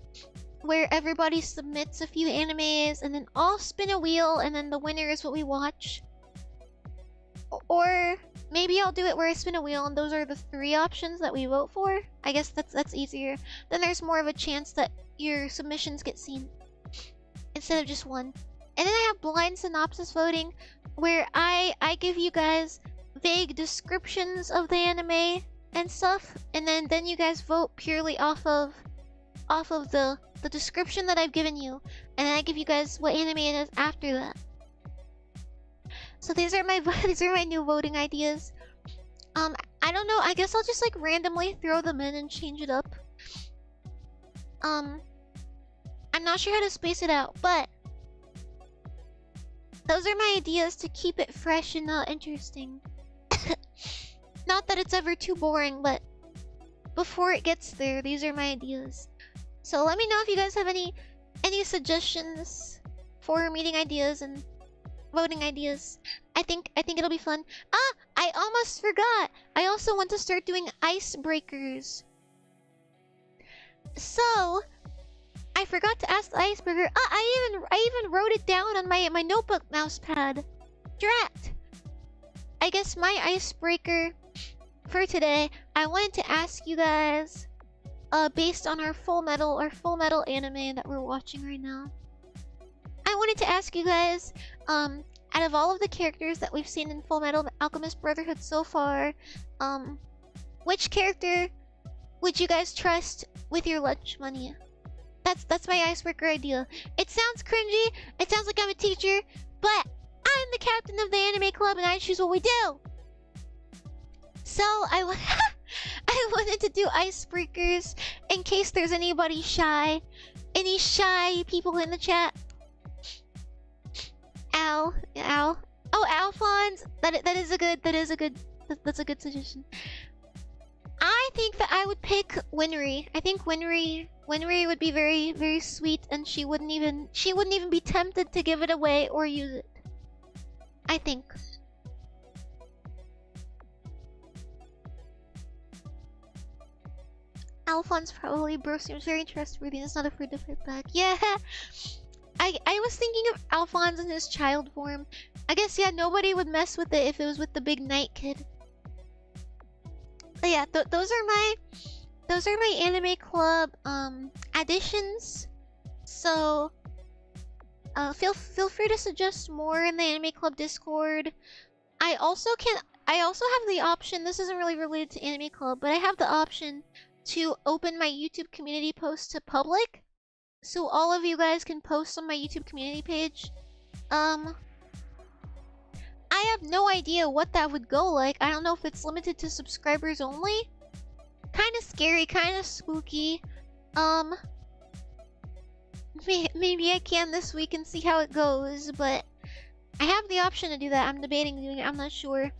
where everybody submits a few animes, and then I'll spin a wheel, and then the winner is what we watch. Or maybe I'll do it where I spin a wheel, and those are the 3 options that we vote for. I guess that's easier. Then there's more of a chance that your submissions get seen instead of just one. And then I have blind synopsis voting, where I give you guys vague descriptions of the anime and stuff, and then you guys vote purely off of the description that I've given you, and then I give you guys what anime it is after that. So these are my new voting ideas. I don't know, I guess I'll just like randomly throw them in and change it up. I'm not sure how to space it out, but those are my ideas to keep it fresh and interesting. Not that it's ever too boring, but before it gets there, these are my ideas. So let me know if you guys have any suggestions for meeting ideas and voting ideas. I think it'll be fun. I almost forgot. I also want to start doing icebreakers. So I forgot to ask the icebreaker. I even wrote it down on my notebook mouse pad. Drat. I guess my icebreaker for today, I wanted to ask you guys, based on our Full Metal anime that we're watching right now. I wanted to ask you guys, out of all of the characters that we've seen in Full Metal Alchemist Brotherhood so far, which character would you guys trust with your lunch money? That's my icebreaker idea. It sounds cringy, it sounds like I'm a teacher, but I'm the captain of the anime club and I choose what we do. So I wanted to do icebreakers in case there's anybody shy. Any shy people in the chat? Al. Oh, Alphonse. That's a good suggestion. I think that I would pick Winry. I think Winry would be very, very sweet, and she wouldn't even be tempted to give it away or use it. I think. Alphonse probably. Bro seems very trustworthy and is not afraid to fight back. Yeah. I was thinking of Alphonse in his child form. I guess, yeah, nobody would mess with it if it was with the big knight kid. But yeah, those are my anime club additions. So feel free to suggest more in the anime club Discord. I also have the option, this isn't really related to anime club, but I have the option to open my YouTube community post to public. So all of you guys can post on my YouTube community page. I have no idea what that would go like. I don't know if it's limited to subscribers only. Kinda scary, kinda spooky. Maybe I can this week and see how it goes, but I have the option to do that. I'm debating doing it, I'm not sure.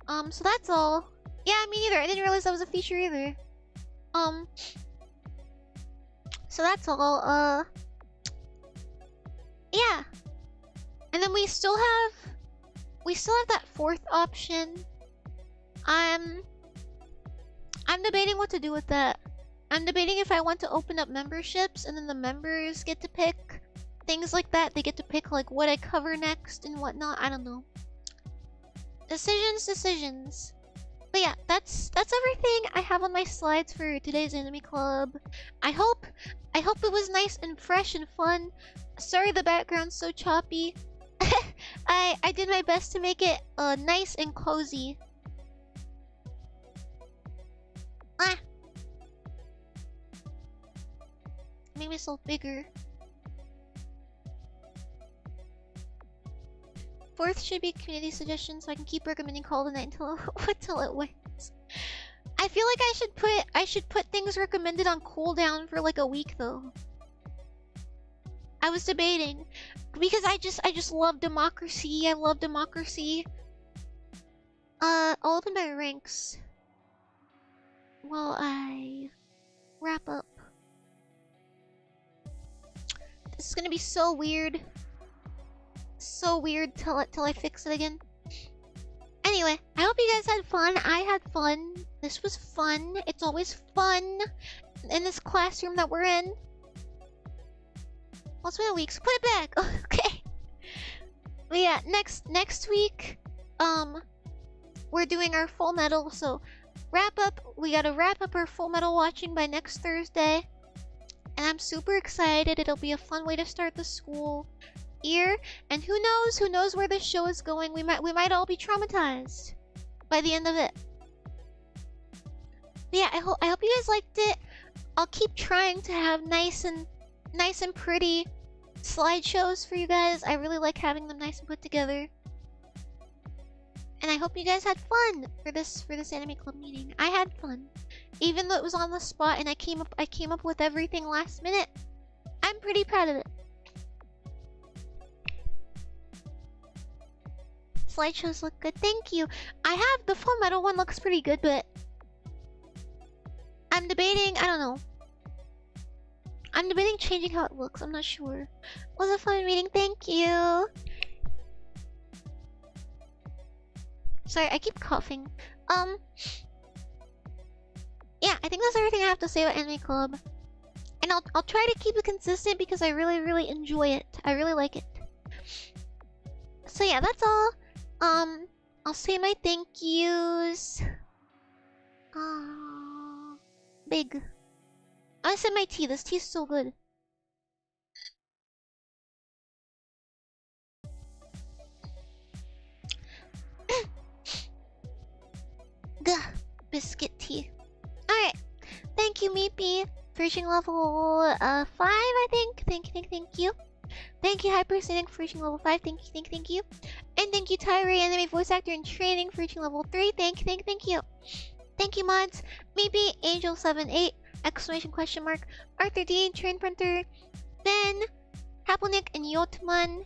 So that's all. Yeah, me neither. I didn't realize that was a feature either. So that's all. Yeah. And then we still have that fourth option. I'm debating what to do with that. I'm debating if I want to open up memberships and then the members get to pick things like that. They get to pick like what I cover next and whatnot. I don't know. Decisions. But yeah, that's everything I have on my slides for today's anime club. I hope it was nice and fresh and fun. Sorry the background's so choppy. I did my best to make it nice and cozy. Make myself bigger. Fourth should be community suggestions, so I can keep recommending Call the Night until it wins. I feel like I should put things recommended on cooldown for like a week though. I was debating because I just love democracy. I love democracy. I'll open my ranks while I wrap up. This is gonna be so weird. So weird till I fix it again. Anyway, I hope you guys had fun. I had fun. This was fun. It's always fun in this classroom that we're in. Well, it's been a week, so put it back. Okay. But yeah, next week, we're doing our Full Metal. So wrap up. We gotta wrap up our Full Metal watching by next Thursday. And I'm super excited. It'll be a fun way to start the school year. And who knows where this show is going. We might all be traumatized by the end of it. But yeah, I hope you guys liked it. I'll keep trying to have nice and pretty slideshows for you guys. I really like having them nice and put together. And I hope you guys had fun for this anime club meeting. I had fun. Even though it was on the spot and I came up with everything last minute. I'm pretty proud of it. Slideshows look good. Thank you. I have the Full Metal one, looks pretty good, but I'm debating, I don't know. I'm debating changing how it looks. I'm not sure. It was a fun meeting. Thank you. Sorry, I keep coughing. Yeah, I think that's everything I have to say about Anime Club. And I'll try to keep it consistent because I really enjoy it. I really like it. So yeah, that's all. I'll say my thank yous. Big. I said my tea. This tea is so good. Gah, biscuit tea. Alright. Thank you, Meepy. Reaching level 5, I think. Thank you. Thank you, Hypersonic, for reaching level 5. Thank you. And thank you, Tyree, anime voice actor in training, for reaching level 3. Thank you. Thank you, mods. Maybe Angel78, exclamation question mark, Arthur D, Train Printer, Ben, Happelnick, and Yotman.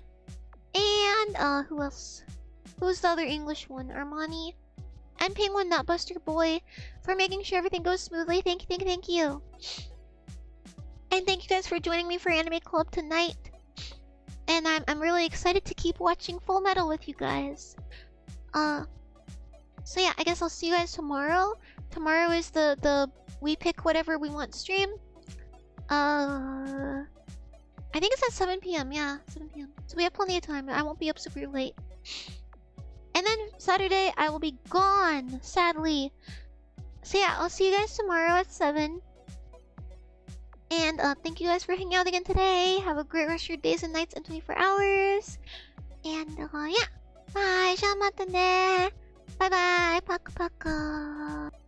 And, who else? Who's the other English one? Armani. And Penguin Nutbuster Boy for making sure everything goes smoothly. Thank you. And thank you guys for joining me for Anime Club tonight. And I'm really excited to keep watching Full Metal with you guys. So yeah, I guess I'll see you guys tomorrow. Tomorrow is the we pick whatever we want stream. I think it's at 7 p.m. Yeah, 7 p.m. So we have plenty of time. I won't be up super late. And then Saturday, I will be gone, sadly. So yeah, I'll see you guys tomorrow at 7. And thank you guys for hanging out again today. Have a great rest of your days and nights and 24 hours. And yeah, bye. じゃあまたね. Bye bye. Paka paka.